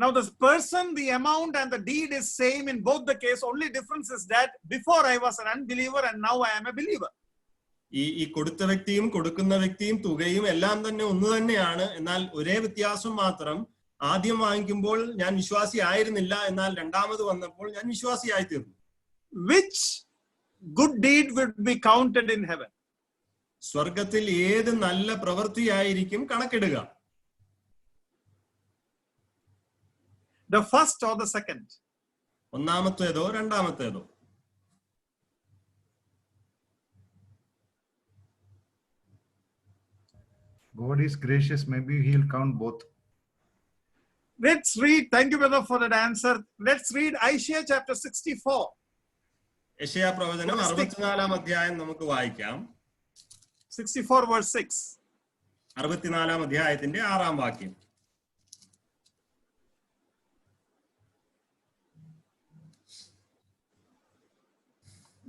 Now this person, the amount and the deed is same in both the case. Only difference is that before I was an unbeliever and now I am a believer. ഈ കൊടുത്ത വ്യക്തിയും കൊടുക്കുന്ന വ്യക്തിയും തുകയും എല്ലാം തന്നെ ഒന്ന് തന്നെയാണ്. എന്നാൽ ഒരേ വ്യത്യാസം മാത്രം, ആദ്യം വാങ്ങിക്കുമ്പോൾ ഞാൻ വിശ്വാസി ആയിരുന്നില്ല, എന്നാൽ രണ്ടാമത് വന്നപ്പോൾ ഞാൻ വിശ്വാസിയായി തീർന്നു. Which good deed would be counted in heaven? സ്വർഗത്തിൽ ഏത് നല്ല പ്രവൃത്തിയായിരിക്കും കണക്കിടുക? The first or the second? ഒന്നാമത്തേതോ രണ്ടാമത്തേതോ? God is gracious. Maybe he'll count both. Let's read. Thank you, brother, for that answer. Let's read Isaiah chapter 64. യെശയ്യാ പ്രവചനം 64-ാം അധ്യായം നമുക്ക് വായിക്കാം. 64 verse 6. 64-ാം അധ്യായത്തിന്റെ 6-ാം വാക്യം.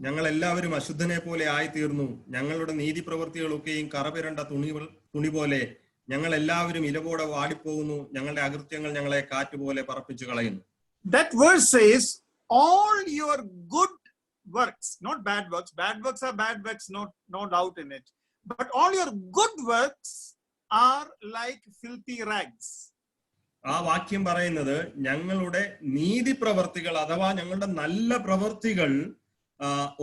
ഞങ്ങൾ എല്ലാവരും അശുദ്ധനെ പോലെ ആയിത്തീർന്നു. ഞങ്ങളുടെ നീതി പ്രവൃത്തികളൊക്കെയും കറപിരണ്ട തുണി പോലെ ഞങ്ങൾ എല്ലാവരും ഇലപോലെ വാടിപ്പോകുന്നു. ഞങ്ങളുടെ അകൃത്യങ്ങൾ ഞങ്ങളെ കാറ്റുപോലെ പറപ്പിച്ചു കളയുന്നു. That verse says all your good works, not bad works. Bad works are bad works, no doubt in it. But all your good works are like filthy rags. ആ വാക്യം പറയുന്നത് ഞങ്ങളുടെ നീതി പ്രവർത്തികൾ അഥവാ ഞങ്ങളുടെ നല്ല പ്രവർത്തികൾ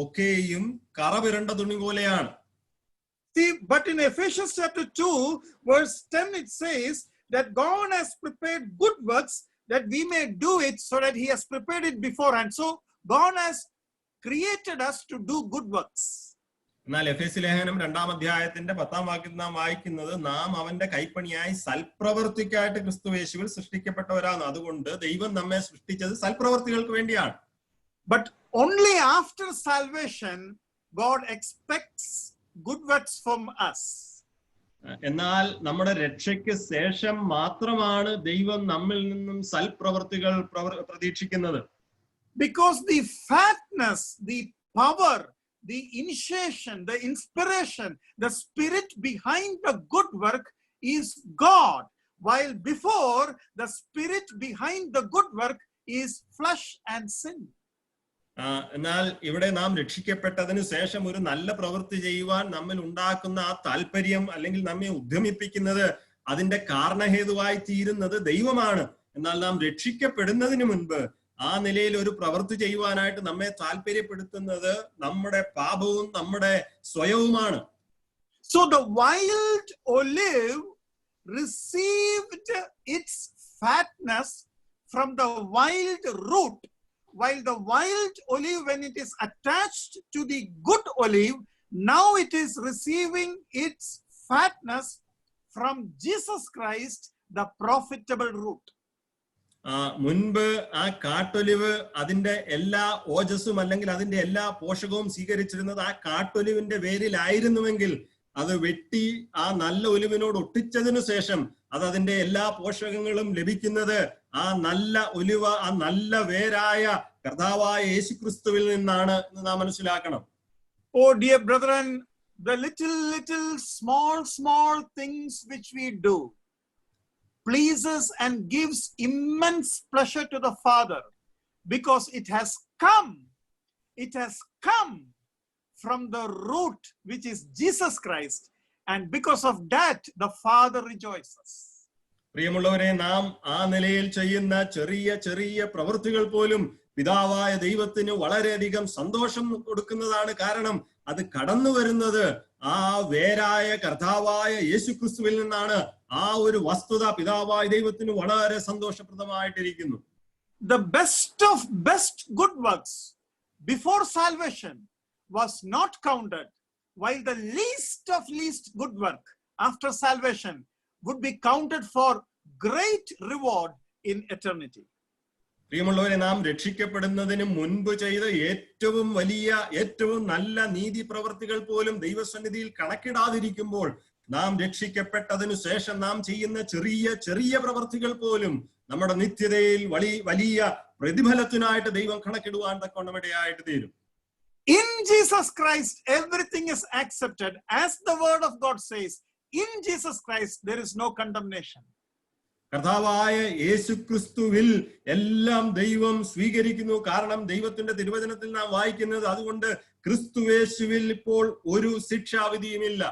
ഒക്കെയും കറപിരണ്ട തുണി പോലെയാണ്. See, but in Ephesians chapter 2 verse 10 it says that God has prepared good works that we may do it, so that he has prepared it beforehand. So God has created us to do good works. എന്നാൽ എഫേസ്യ ലേഖനം 2-ാം അധ്യായത്തിന്റെ 10-ാം വാക്യം നാം വായിക്കുന്നത് നാം അവന്റെ കൈപ്പണിയായി സൽപ്രവർത്തിക്കായിട്ട് ക്രിസ്തുയേശുവിൽ സൃഷ്ടിക്കപ്പെട്ടവരാണ്. അതുകൊണ്ട് ദൈവം നമ്മെ സൃഷ്ടിച്ചത് സൽപ്രവർത്തികൾക്ക് വേണ്ടിയാണ്. But only after salvation God expects good works from us. എന്നാൽ നമ്മുടെ രക്ഷയ്ക്ക് ശേഷം മാത്രമാണ് ദൈവം നമ്മിൽ നിന്നും സൽപ്രവർത്തികൾ പ്രതീക്ഷിക്കുന്നത്. Because the fatness, the power, the initiation, the inspiration, the spirit behind the good work is God, while before the spirit behind the good work is flesh and sin. എന്നാൽ ഇവിടെ നാം രക്ഷിക്കപ്പെട്ടതിന് ശേഷം ഒരു നല്ല പ്രവൃത്തി ചെയ്യുവാൻ നമ്മിൽ ഉണ്ടാക്കുന്ന ആ താല്പര്യം അല്ലെങ്കിൽ നമ്മെ ഉദ്യമിപ്പിക്കുന്നത് അതിന്റെ കാരണഹേതുവായി തീരുന്നത് ദൈവമാണ്. എന്നാൽ നാം രക്ഷിക്കപ്പെടുന്നതിന് മുൻപ് ആ നിലയിൽ ഒരു പ്രവൃത്തി ചെയ്യുവാനായിട്ട് നമ്മെ താല്പര്യപ്പെടുത്തുന്നത് നമ്മുടെ പാപവും നമ്മുടെ സ്വയവുമാണ്. So the wild olive received its fatness from the wild root, while the wild olive, when it is attached to the good olive, now it is receiving its fatness from Jesus Christ, the profitable root. മുൻപ് ആ കാട്ടൊലിവ് അതിന്റെ എല്ലാ ഓജസ്സും അല്ലെങ്കിൽ അതിന്റെ എല്ലാ പോഷകവും സ്വീകരിച്ചിരുന്നത് ആ കാട്ടൊലിവിന്റെ വേരിലായിരുന്നുവെങ്കിൽ അത് വെട്ടി ആ നല്ല ഒലിവിനോട് ഒട്ടിച്ചതിനു ശേഷം അത് അതിന്റെ എല്ലാ പോഷകങ്ങളും ലഭിക്കുന്നത് ആ നല്ല ഒലിവ ആ നല്ല വേരായ കർത്താവായ യേശുക്രിസ്തുവിൽ നിന്നാണ് എന്ന് നാം മനസ്സിലാക്കണം. Oh dear brethren, the little small things which we do pleases and gives immense pleasure to the Father, because it has come from the root which is Jesus Christ, and because of that the Father rejoices. പ്രിയമുള്ളവരെ, നാം ആ നിലയിൽ ചെയ്യുന്ന ചെറിയ ചെറിയ പ്രവൃത്തികൾ പോലും പിതാവായ ദൈവത്തിന് വളരെയധികം സന്തോഷം കൊടുക്കുന്നതാണ്. കാരണം അത് കടന്നു വരുന്നത് ആ വേരായ കർത്താവായ യേശുക്രിസ്തുവിൽ നിന്നാണ്. ആ ഒരു വസ്തുത പിതാവായ ദൈവത്തിന് വളരെ സന്തോഷപ്രദമായിട്ടിരിക്കുന്നു. The best of best good works before salvation was not counted, while the least of least good work after salvation would be counted for great reward in eternity. പ്രിയമുള്ളവരെ, നാം രക്ഷിക്കപ്പെടുന്നതിന് മുൻപ് ചെയ്ത ഏറ്റവും വലിയ ഏറ്റവും നല്ല നീതി പ്രവർത്തികൾ പോലും ദൈവസന്നിധിയിൽ കണക്കിടാതിരിക്കുമ്പോൾ, നാം രക്ഷിക്കപ്പെട്ടതിനു ശേഷം നാം ചെയ്യുന്ന ചെറിയ ചെറിയ പ്രവർത്തികൾ പോലും നമ്മുടെ നിത്യതയിൽ വലിയ പ്രതിഫലത്തിനായിട്ട് ദൈവം കണക്കിടുവാൻ തക്കവണ്ണമിടയായിട്ട് തീരും. In Jesus Christ, everything is accepted. As the word of God says, in Jesus Christ, there is no condemnation. കർത്താവായ യേശുക്രിസ്തുവിൽ എല്ലാം ദൈവം സ്വീകരിക്കുന്നു. കാരണം ദൈവത്തിന്റെ തിരുവചനത്തിൽ നാം വായിക്കുന്നത്, അതുകൊണ്ട് ക്രിസ്തുയേശുവിൽ ഇപ്പോൾ ഒരു ശിക്ഷാവിധിയുമില്ല.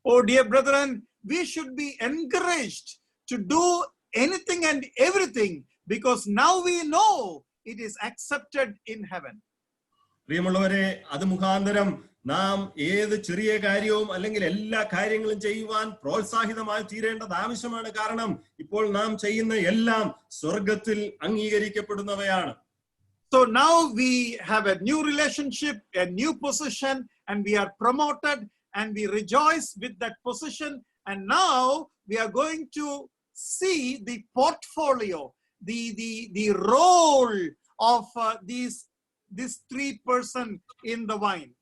Oh dear brethren, we should be encouraged to do anything and everything, because now we know it is accepted in heaven. പ്രിയമുള്ളവരെ, അത് മുഖാന്തരം നാം ഏത് ചെറിയ കാര്യവും അല്ലെങ്കിൽ എല്ലാ കാര്യങ്ങളും ചെയ്യുവാൻ പ്രോത്സാഹിതമായി തീരേണ്ടത് ആവശ്യമാണ്. കാരണം ഇപ്പോൾ നാം ചെയ്യുന്ന എല്ലാം സ്വർഗത്തിൽ അംഗീകരിക്കപ്പെടുന്നവയാണ്. So now we have a new relationship, a new position, and we are promoted and we rejoice with that position. And now we are going to see the portfolio, the role of this 3% in the vine.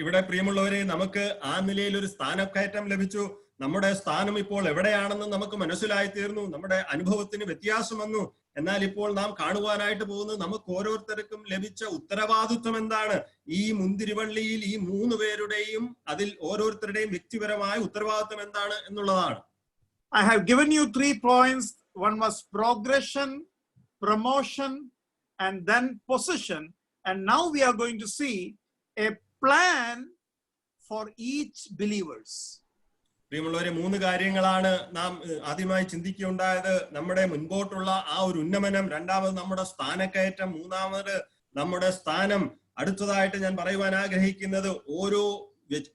ഇവിടെ പ്രിയമുള്ളവരെ, നമുക്ക് ആ നിലയിൽ ഒരു സ്ഥാനക്കയറ്റം ലഭിച്ചു. നമ്മുടെ സ്ഥാനം ഇപ്പോൾ എവിടെയാണെന്ന് നമുക്ക് മനസ്സിലായി തീർന്നു. നമ്മുടെ അനുഭവത്തിന് വ്യത്യാസം വന്നു. എന്നാൽ ഇപ്പോൾ നാം കാണുവാനായിട്ട് പോകുന്നത് നമുക്ക് ഓരോരുത്തർക്കും ലഭിച്ച ഉത്തരവാദിത്വം എന്താണ്. ഈ മുന്തിരിവള്ളിയിൽ ഈ 3 പേരുടെയും അതിൽ ഓരോരുത്തരുടെയും വ്യക്തിപരമായ ഉത്തരവാദിത്വം എന്താണ് എന്നുള്ളതാണ്. I have given you 3 points. One was progression, promotion, and then position. And now we are going to see a plan for each believers. പ്രിയമുള്ളവരെ, 3 കാര്യങ്ങളാണ് നാം ആദ്യമായി ചിന്തിക്കുകയുണ്ടായത്. നമ്മുടെ മുൻപോട്ടുള്ള ആ ഒരു ഉന്നമനം, രണ്ടാമത് നമ്മുടെ സ്ഥാനക്കയറ്റം, മൂന്നാമത് നമ്മുടെ സ്ഥാനം. അടുത്തതായിട്ട് ഞാൻ പറയുവാൻ ആഗ്രഹിക്കുന്നത് ഓരോ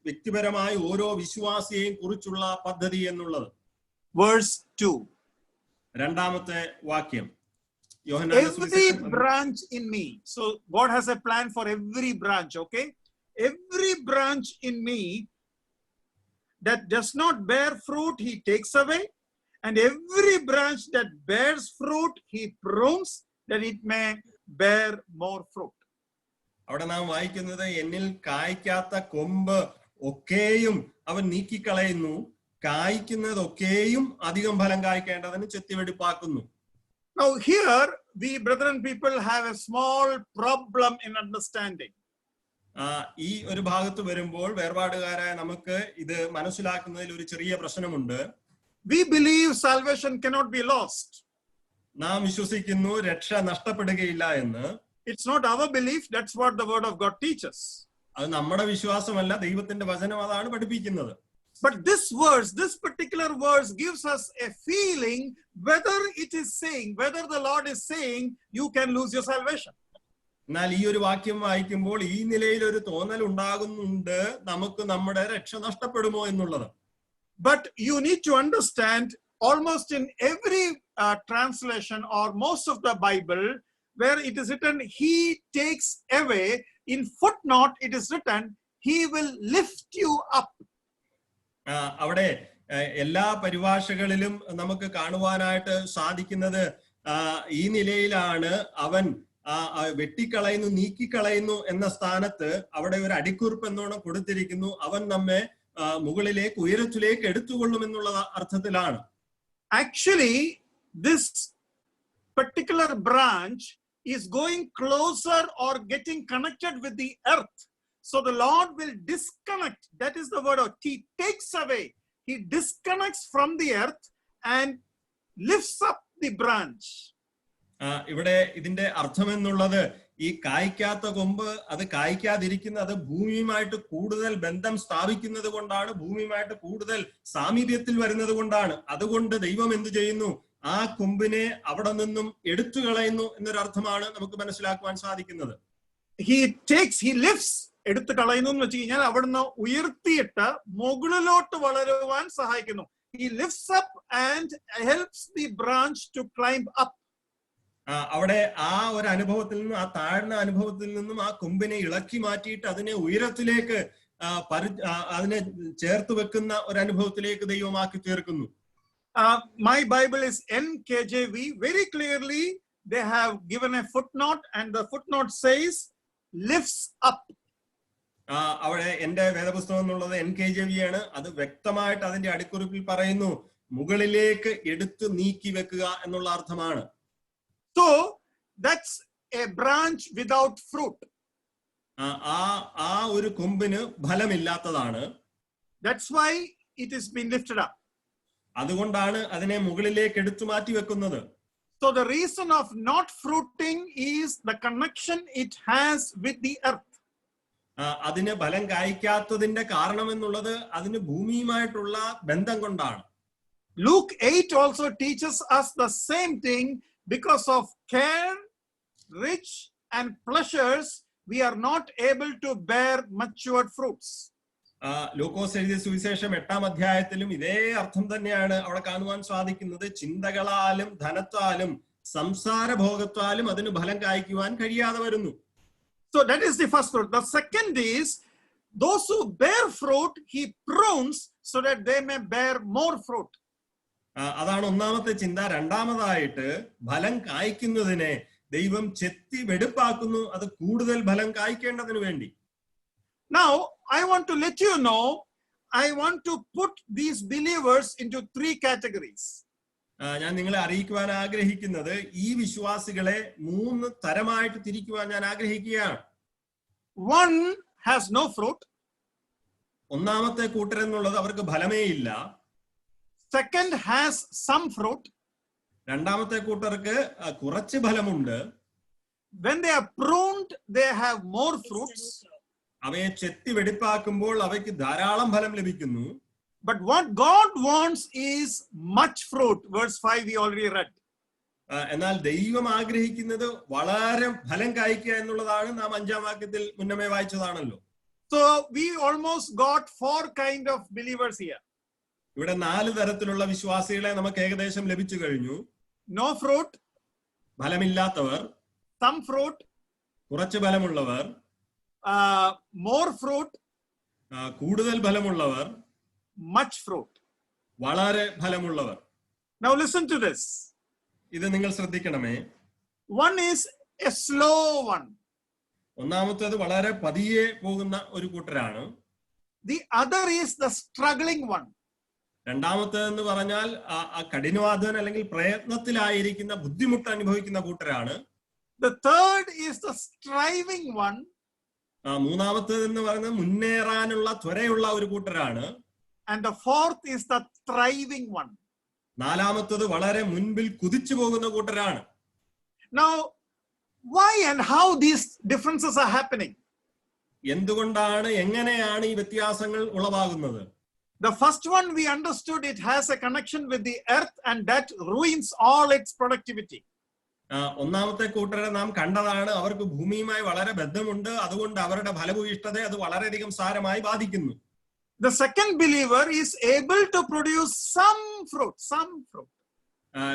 വ്യക്തിപരമായ ഓരോ വിശ്വാസിയെയും കുറിച്ചുള്ള പദ്ധതി എന്നുള്ളത്. Verse 2. രണ്ടാമത്തെ വാക്യം. Every branch in me. So God has a plan for every branch, okay? Every branch in me that does not bear fruit, he takes away. And every branch that bears fruit, he prunes that it may bear more fruit. അവിടെ നാം വായിക്കുന്നത്, എന്നിൽ കായ്ക്കാത്ത കൊമ്പ് ഒക്കെയും അവൻ നീക്കിക്കളയുന്നു, കായ്ക്കുന്നതൊക്കെയും അധികം ഫലം കായ്ക്കേണ്ടതിന് ചെത്തിവെടിപ്പാക്കുന്നു. Now here we brethren people have a small problem in understanding. ഈ ഒരു ഭാഗത്ത് വരുമ്പോൾ വേർപാടുകാരായ നമുക്ക് ഇത് മനസ്സിലാക്കുന്നതിൽ ഒരു ചെറിയ പ്രശ്നമുണ്ട്. We believe salvation cannot be lost. നാം വിശ്വസിക്കുന്നു രക്ഷ നഷ്ടപ്പെടുകയില്ല എന്ന്. It's not our belief, that's what the word of God teaches. അത് നമ്മുടെ വിശ്വാസമല്ല, ദൈവത്തിന്റെ വചനം അതാണ് പഠിപ്പിക്കുന്നത്. But this verse, this particular verse gives us a feeling whether it is saying, whether the Lord is saying you can lose your salvation. എന്നാൽ ഈ ഒരു വാക്യം വായിക്കുമ്പോൾ ഈ നിലയിൽ ഒരു തോന്നൽ ഉണ്ടാകുന്നുണ്ട്, നമുക്ക് നമ്മുടെ രക്ഷ നഷ്ടപ്പെടുമോ എന്നുള്ളത്. But you need to understand, almost in every translation or most of the Bible, where it is written, he takes away, in footnote it is written, he will lift you up. അവിടെ എല്ലാ പരിഭാഷകളിലും നമുക്ക് കാണുവാനായിട്ട് സാധിക്കുന്നത് ഈ നിലയിലാണ്. അവൻ വെട്ടിക്കളയുന്നു, നീക്കിക്കളയുന്നു എന്ന സ്ഥാനത്ത് അവിടെ ഒരു അടിക്കുറിപ്പ് എന്നോണം കൊടുത്തിരിക്കുന്നു. അവൻ നമ്മെ മുകളിലേക്ക് ഉയരത്തിലേക്ക് എടുത്തുകൊള്ളും എന്നുള്ള അർത്ഥത്തിലാണ്. Actually, this particular branch is going closer or getting connected with the earth. So the Lord will disconnect. That is the word. He takes away. He disconnects from the earth and lifts up the branch. ഇവിടെ ഇതിന്റെ അർത്ഥം എന്നുള്ളത്, ഈ കായ്ക്കാത്ത കൊമ്പ് അത് കായ്ക്കാതിരിക്കുന്ന അത് ഭൂമിയുമായിട്ട് കൂടുതൽ ബന്ധം സ്ഥാപിക്കുന്നത് കൊണ്ടാണ്, ഭൂമിയുമായിട്ട് കൂടുതൽ സാമീപ്യത്തിൽ വരുന്നത് കൊണ്ടാണ്. അതുകൊണ്ട് ദൈവം എന്ത് ചെയ്യുന്നു? ആ കൊമ്പിനെ അവിടെ നിന്നും എടുത്തു കളയുന്നു എന്നൊരർത്ഥമാണ് നമുക്ക് മനസ്സിലാക്കുവാൻ സാധിക്കുന്നത്. He lifts, എടുത്തു കളയുന്നു എന്ന് വെച്ച് കഴിഞ്ഞാൽ അവിടുന്ന് ഉയർത്തിയിട്ട് മുകളിലോട്ട് വളരുവാൻ സഹായിക്കുന്നു. He lifts up and helps the branch to climb up. അവിടെ ആ ഒരു അനുഭവത്തിൽ നിന്നും, ആ താഴ്ന്ന അനുഭവത്തിൽ നിന്നും ആ കൊമ്പിനെ ഇളക്കി മാറ്റിയിട്ട് അതിനെ ഉയരത്തിലേക്ക് അതിനെ ചേർത്ത് വെക്കുന്ന ഒരു അനുഭവത്തിലേക്ക് ദൈവമാക്കി തീർക്കുന്നു. My Bible is NKJV. Very clearly they have given a footnote and the footnote says lifts up. അവിടെ എന്റെ വേദപുസ്തകം എന്നുള്ളത് NKJV ആണ്. അത് വ്യക്തമായിട്ട് അതിന്റെ അടിക്കുറിപ്പിൽ പറയുന്നു മുകളിലേക്ക് എടുത്തു നീക്കി വെക്കുക എന്നുള്ള അർത്ഥമാണ്. So that's a branch without fruit. ആ ഒരു കൊമ്പിന് ഫലമില്ലാത്തതാണ്. That's why it is being lifted up. അതുകൊണ്ടാണ് അതിനെ മുകളിലേക്ക് എടുത്തു മാറ്റി വെക്കുന്നത്. So the reason of not fruiting is the connection it has with the earth. അതിന് ഫലം കായ്ക്കാത്തതിന്റെ കാരണം എന്നുള്ളത് അതിന് ഭൂമിയുമായിട്ടുള്ള ബന്ധം കൊണ്ടാണ്. Luke 8 also teaches us the same thing. Because of care, rich and pleasures, we are not able to bear matured fruits. ലൂക്കോസ് എഴുതിയ സുവിശേഷം 8-ാം അധ്യായത്തിലും ഇതേ അർത്ഥം തന്നെയാണ് അവിടെ കാണുവാൻ സാധിക്കുന്നത്. ചിന്തകളാലും ധനത്താലും സംസാരഭോഗത്താലും അതിന് ഫലം കായ്ക്കുവാൻ കഴിയാതെ വരുന്നു. So that is the first fruit. The second is those who bear fruit, he prunes so that they may bear more fruit. അതാണ് ഒന്നാമത്തെ ചിന്ത. രണ്ടാമതായിട്ട് ഫലം കായ്ക്കുന്നതിനെ ദൈവം ചെത്തി വെടുപ്പാക്കുന്നു, അത് കൂടുതൽ ഫലം കായ്ക്കേണ്ടതിന് വേണ്ടി. Now I want to let you know, I want to put these believers into 3 categories. ഞാൻ നിങ്ങളെ അറിയിക്കുവാൻ ആഗ്രഹിക്കുന്നത് ഈ വിശ്വാസികളെ 3 തരമായിട്ട് തിരിക്കുവാൻ ഞാൻ ആഗ്രഹിക്കുകയാണ്. One has no fruit. ഒന്നാമത്തെ കൂട്ടരെന്നുള്ളത് അവർക്ക് ഫലമേ ഇല്ല. Second has some fruit. രണ്ടാമത്തെ കൂട്ടർക്ക് കുറച്ച് ഫലമുണ്ട്. When they are pruned, they have more fruits. അവയെ ചെത്തി വെടിപ്പാക്കുമ്പോൾ അവയ്ക്ക് ധാരാളം ഫലം ലഭിക്കുന്നു. But what God wants is much fruit. Verse 5 we already read. എന്നാൽ ദൈവം ആഗ്രഹിക്കുന്നത് വളരെ ഫലം കായ്ക്കുക എന്നുള്ളതാണ്. നാം 5-ാം വാക്യത്തിൽ മുന്നമേ വായിച്ചതാണല്ലോ. So we almost got 4 kind of believers here. ഇവിടെ 4 തരത്തിലുള്ള വിശ്വാസികളെ നമുക്ക് ഏകദേശം ലഭിച്ചു കഴിഞ്ഞു. No fruit, ഫലമില്ലാത്തവർ, some fruit, കുറച്ച് ഫലമുള്ളവർ, more fruit, കൂടുതൽ ഫലമുള്ളവർ, much fruit. വളരെ ഫലമുള്ളവർ. Now listen to this. ഇത് നിങ്ങൾ ശ്രദ്ധിക്കണമേ. One is a slow one. ഒന്നാമത്തേത് വളരെ പതിയെ പോകുന്ന ഒരു കൂട്ടരാണ്. The other is the struggling one. രണ്ടാമത്തേതെന്ന് പറഞ്ഞാൽ കഠിനാധ്വാനം അല്ലെങ്കിൽ പ്രയത്നത്തിലായിരിക്കുന്ന, ബുദ്ധിമുട്ട് അനുഭവിക്കുന്ന കൂട്ടരാണ്. The third is the striving one. മൂന്നാമത്തേതെന്ന് പറയുന്നത് മുന്നേറാനുള്ള ത്വരയുള്ള ഒരു കൂട്ടരാണ്. And the fourth is the thriving one. നാലാമത്തേത് വളരെ മുൻപിൽ കുതിച്ചു പോകുന്ന കൂട്ടരാണ്. Now, why and how these differences are happening? എന്തുകൊണ്ടാണ്, എങ്ങനെയാണ് ഈ വ്യത്യാസങ്ങൾ ഉളവാകുന്നത്? The first one we understood it has a connection with the earth and that ruins all its productivity. ഒന്നാമത്തെ കൂട്ടരെ നാം കണ്ടതാണ്. അവർക്ക് ഭൂമിയുമായി വളരെ ബന്ധമുണ്ട്. അതുകൊണ്ട് അവരുടെ ഫലഭൂയിഷ്ഠതയെ അത് വളരെയധികം സാരമായി ബാധിക്കുന്നു. The second believer is able to produce some fruit.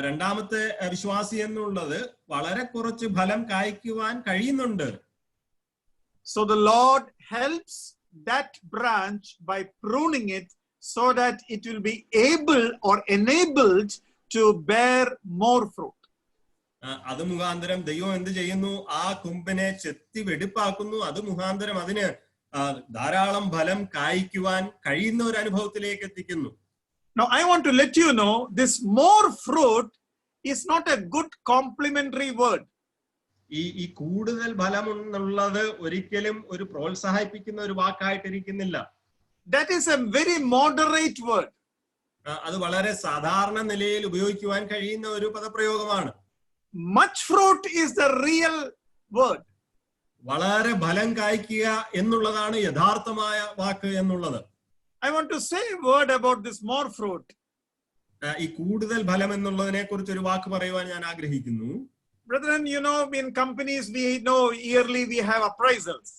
രണ്ടാമത്തെ വിശ്വാസി എന്നുള്ളത് വളരെ കുറച്ച് ഫലം കായ്ക്കുവാൻ കഴിയുന്നുണ്ട്. So the Lord helps that branch by pruning it so that it will be able or enabled to bear more fruit. അത് മുഖാന്തരം ദൈവം എന്ത് ചെയ്യുന്നു? ആ കൊമ്പിനെ ചെത്തി വെടിപ്പാക്കുന്നു. അത് മുഖാന്തരം അതിന് ധാരാളം ഫലം കായ്ക്കുവാൻ കഴിയുന്ന ഒരു അനുഭവത്തിലേക്ക് എത്തിക്കുന്നു. Now I want to let you know this more fruit is not a good complimentary word. ഈ കൂടുതൽ ഫലം എന്നുള്ളത് ഒരിക്കലും ഒരു പ്രോത്സാഹിപ്പിക്കുന്ന ഒരു വാക്കായിട്ടിരിക്കുന്നില്ല. That is a very moderate word. അത് വളരെ സാധാരണ നിലയിൽ ഉപയോഗിക്കുവാൻ കഴിയുന്ന ഒരു പദപ്രയോഗമാണ്. Much fruit is the real word. വളരെ ഫലം കായ്ക്കുക എന്നുള്ളതാണ് യഥാർത്ഥമായ വാക്ക് എന്നുള്ളത്. I want to say a word about this more fruit. ഈ കൂടുതൽ ഫലം എന്നുള്ളതിനെ കുറിച്ച് ഒരു വാക്ക് പറയുവാൻ ഞാൻ ആഗ്രഹിക്കുന്നു. Brethren, you know, in companies we know yearly we have appraisals.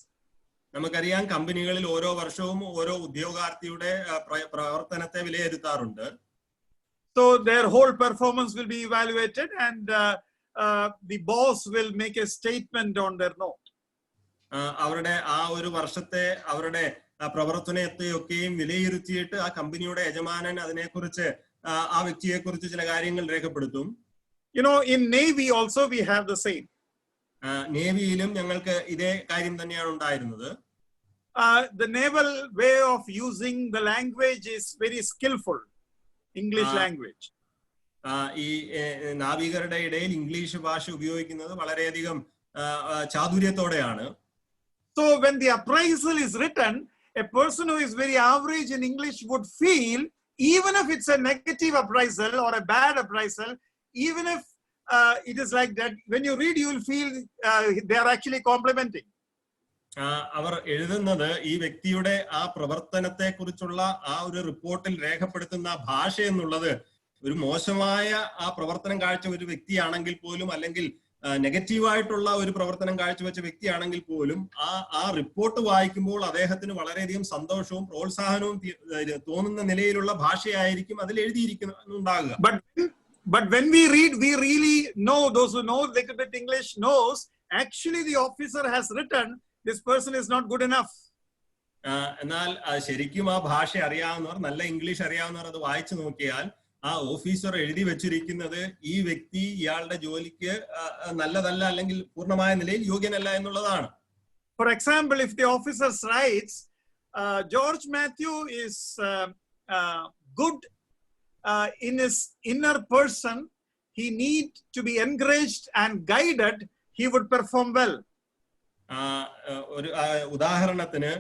നമുക്കറിയാം കമ്പനികളിൽ ഓരോ വർഷവും ഓരോ ഉദ്യോഗാർത്ഥിയുടെ പ്രവർത്തനത്തെ വിലയിരുത്താറുണ്ട്. So their whole performance will be evaluated and the boss will make a statement on their note. അവരുടെ ആ ഒരു വർഷത്തെ അവരുടെ പ്രവർത്തനത്തെയൊക്കെയും വിലയിരുത്തിയിട്ട് ആ കമ്പനിയുടെ യജമാനൻ അതിനെക്കുറിച്ച് ആ വ്യക്തിയെക്കുറിച്ച് ചില കാര്യങ്ങൾ രേഖപ്പെടുത്തും. You know, in Navy also we have the same. നേവിയിലും ഞങ്ങൾക്ക് ഇതേ കാര്യം തന്നെയാണ് ഉണ്ടായിരുന്നത്. The naval way of using the language is very skillful, English language. ഈ നാവികരുടെ ഇടയിൽ ഇംഗ്ലീഷ് ഭാഷ ഉപയോഗിക്കുന്നത് വളരെയധികം ചാതുര്യത്തോടെയാണ്. So when the appraisal is written, a person who is very average in English would feel, even if it's a negative appraisal or a bad appraisal, even if it is like that, when you read, you will feel they are actually complimenting. അവർ എഴുതുന്നത് ഈ വ്യക്തിയുടെ ആ പ്രവർത്തനത്തെ കുറിച്ചുള്ള ആ ഒരു റിപ്പോർട്ടിൽ രേഖപ്പെടുത്തുന്ന ഭാഷ എന്നുള്ളത് ഒരു മോശമായ ആ പ്രവർത്തനം കാഴ്ച ഒരു വ്യക്തിയാണെങ്കിൽ പോലും, അല്ലെങ്കിൽ നെഗറ്റീവായിട്ടുള്ള ഒരു പ്രവർത്തനം കാഴ്ചവെച്ച വ്യക്തിയാണെങ്കിൽ പോലും ആ റിപ്പോർട്ട് വായിക്കുമ്പോൾ അദ്ദേഹത്തിന് വളരെയധികം സന്തോഷവും പ്രോത്സാഹനവും തോന്നുന്ന നിലയിലുള്ള ഭാഷയായിരിക്കും അതിൽ എഴുതിയിരിക്കുന്നുണ്ടാകുക. But when we read, we really know, those who know little bit English knows, actually the officer has written, this person is not good enough. എന്നാൽ ശരിക്കും ആ ഭാഷ അറിയാവുന്നവർ, നല്ല ഇംഗ്ലീഷ് അറിയാവുന്നവർ അത് വായിച്ചു നോക്കിയാൽ ആ ഓഫീസർ എഴുതി വെച്ചിരിക്കുന്നത് ഈ വ്യക്തി ഇയാളുടെ ജോലിക്ക് നല്ലതല്ല, അല്ലെങ്കിൽ പൂർണ്ണമായ നിലയിൽ യോഗ്യനല്ല എന്നുള്ളതാണ്. For example, if the officer writes, George Matthew is good in his inner person, he need to be encouraged and guided, he would perform well. ഒരു ഉദാഹരണത്തിന്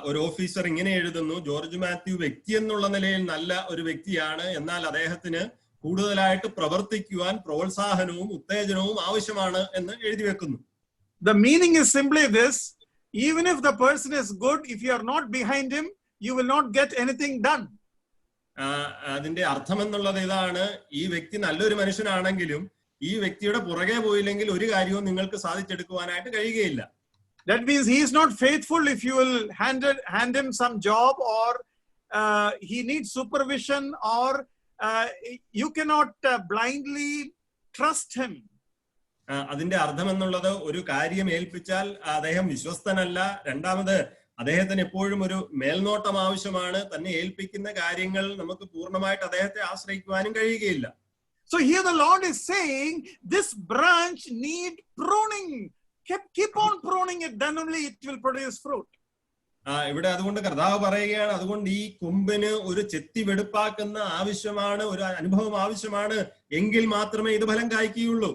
ഒരു ഓഫീസർ ഇങ്ങനെ എഴുതുന്നു, ജോർജ് മാത്യു വ്യക്തി എന്നുള്ള നിലയിൽ നല്ല ഒരു വ്യക്തിയാണ്, എന്നാൽ അദ്ദേഹത്തിന് കൂടുതലായിട്ട് പ്രവർത്തിക്കുവാൻ പ്രോത്സാഹനവും ഉത്തേജനവും ആവശ്യമാണ് എന്ന് എഴുതി വെക്കുന്നു. The meaning is simply this: even if the person is good, if you are not behind him, you will not get anything done. അതിന്റെ അർത്ഥം എന്നുള്ളത് ഇതാണ്, ഈ വ്യക്തി നല്ലൊരു മനുഷ്യനാണെങ്കിലും ഈ വ്യക്തിയുടെ പുറകെ പോയില്ലെങ്കിൽ ഒരു കാര്യവും നിങ്ങൾക്ക് സാധിച്ചെടുക്കുവാനായിട്ട് കഴിയുകയില്ല. That means he is not faithful if you will hand him some job, or he needs supervision, or you cannot blindly trust him. അതിന്റെ അർത്ഥം എന്നുള്ളത് ഒരു കാര്യം ഏൽപ്പിച്ചാൽ അദ്ദേഹം വിശ്വസ്തനല്ല, രണ്ടാമത് അദ്ദേഹത്തിന് എപ്പോഴും ഒരു മേൽനോട്ടം ആവശ്യമാണ്, തന്നെ ഏൽപ്പിക്കുന്ന കാര്യങ്ങൾ നമുക്ക് പൂർണ്ണമായിട്ട് അദ്ദേഹത്തെ ആശ്രയിക്കുവാനും കഴിയുകയില്ല. So here the Lord is saying this branch need pruning. Keep on pruning it, then only it will produce fruit. ഇവിടെ അതുകൊണ്ട് കർത്താവ് പറയുകയാണ്, അതുകൊണ്ട് ഈ കൊമ്പിന് ഒരു ചെത്തി വെടുപ്പാക്കുന്ന ആവശ്യമാണ്, ഒരു അനുഭവം ആവശ്യമാണ്, എങ്കിൽ മാത്രമേ ഇത് ഫലം കായ്ക്കുകയുള്ളൂ.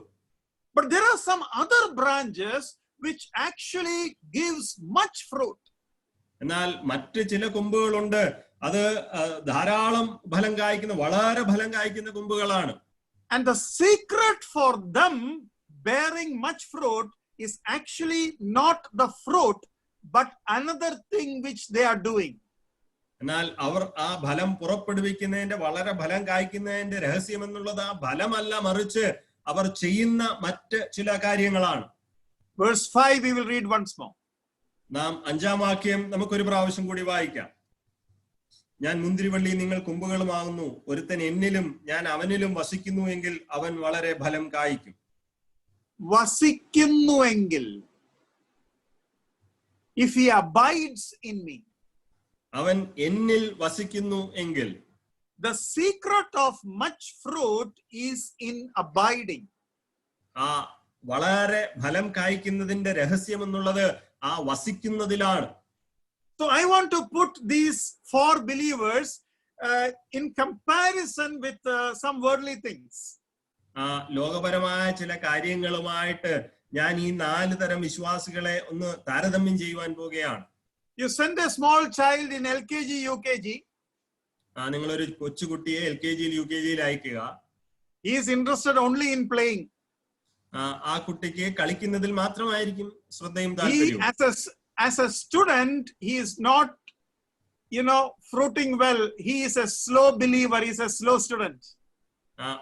But there are some other branches which actually gives much fruit. എന്നാൽ മറ്റ് ചില കൊമ്പുകളുണ്ട്, അത് ധാരാളം ഫലം കായ്ക്കുന്ന, വളരെ ഫലം കായ്ക്കുന്ന കൊമ്പുകളാണ്. And the secret for them bearing much fruit is actually not the fruit, but another thing which they are doing. എന്നാൽ അവർ ആ ഫലം പുറപ്പെടുവിക്കുന്നതിന്റെ, വളരെ ഫലം കായ്ക്കുന്നതിന്റെ രഹസ്യം എന്നുള്ളത് ആ ഫലമല്ല, മറിച്ച് അവർ ചെയ്യുന്ന മറ്റ് ചില കാര്യങ്ങളാണ്. Verse 5 we will read once more. നാം 5-ാം വാക്യം നമുക്കൊരു പ്രാവശ്യം കൂടി വായിക്കാം. ഞാൻ മുന്തിരിവള്ളി, നിങ്ങൾ കൊമ്പുകളുമാകുന്നു, ഒരുത്തൻ എന്നിലും ഞാൻ അവനിലും വസിക്കുന്നുവെങ്കിൽ അവൻ വളരെ ഫലം കായ്ക്കും. വസിക്കുന്നുവെങ്കിൽ, if he abides in me, അവൻ എന്നിൽ വസിക്കുന്നു എങ്കിൽ. the secret of much fruit is in abiding. ആ വളരെ ഫലം കായ്ക്കുന്നതിന്റെ രഹസ്യം എന്നുള്ളത് ആ വസിക്കുന്നതിലാണ്. So I want to put these 4 believers in comparison with some worldly things. ലോകപരമായ ചില കാര്യങ്ങളുമായിട്ട് ഞാൻ ഈ 4 തരം വിശ്വാസികളെ ഒന്ന് താരതമ്യം ചെയ്യുവാൻ പോവുകയാണ്. You send a small child in LKG, UKG. നിങ്ങളൊരു കൊച്ചുകുട്ടിയെ LKG, UKG അയക്കുക. He is interested only in playing. ആ കുട്ടിക്ക് കളിക്കുന്നതിൽ മാത്രമായിരിക്കും ശ്രദ്ധയും He, താല്പര്യവും. as a student, he is not, fruiting well. He is a slow believer. He is a slow student.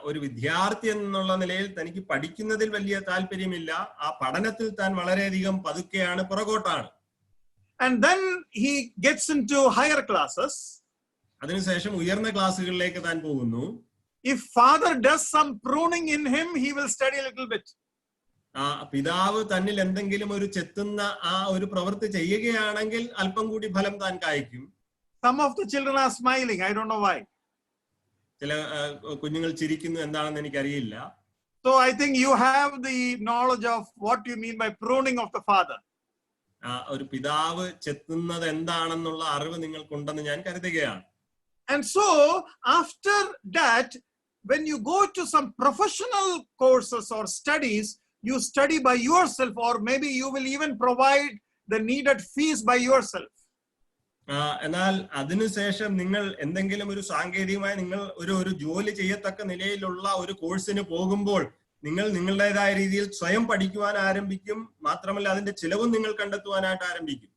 ഒരു വിദ്യാർത്ഥി എന്നുള്ള നിലയിൽ തനിക്ക് പഠിക്കുന്നതിൽ വലിയ താല്പര്യമില്ല. ആ പഠനത്തിൽ താൻ വളരെയധികം പതുക്കെയാണ്, പുറകോട്ടാണ്. And then he gets into higher classes. അതിനുശേഷം ഉയർന്ന ക്ലാസ്സുകളിലേക്ക് താൻ പോകുന്നു. If father does some pruning in him, he will study a little bit. പിതാവ് തന്നിൽ എന്തെങ്കിലും ഒരു ചെത്തുന്ന ആ ഒരു പ്രവൃത്തി ചെയ്യുകയാണെങ്കിൽ അല്പം കൂടി ഫലം താൻ കായ്ക്കും. Some of the children are smiling. I don't know why. ചില കുഞ്ഞുങ്ങൾ ചിരിക്കുന്നു, എന്താണെന്ന് എനിക്കറിയില്ല. So I think you have the knowledge of what you mean by pruning of the father. ഒരു പിതാവ് ചെത്തുന്നത് എന്താണെന്നുള്ള അറിവ് നിങ്ങൾക്കുണ്ടെന്ന് ഞാൻ കരുതുകയാണ്. And so after that, when you go to some professional courses or studies, you study by yourself, or maybe you will even provide the needed fees by yourself. എന്നാൽ അതിനുശേഷം നിങ്ങൾ എന്തെങ്കിലും ഒരു സാങ്കേതികമായി നിങ്ങൾ ഒരു ജോലി ചെയ്യത്തക്ക നിലയിലുള്ള ഒരു കോഴ്സിന് പോകുമ്പോൾ നിങ്ങൾ നിങ്ങളുടേതായ രീതിയിൽ സ്വയം പഠിക്കുവാൻ ആരംഭിക്കും. മാത്രമല്ല അതിന്റെ ചിലവും നിങ്ങൾ കണ്ടെത്തുവാനായിട്ട് ആരംഭിക്കും.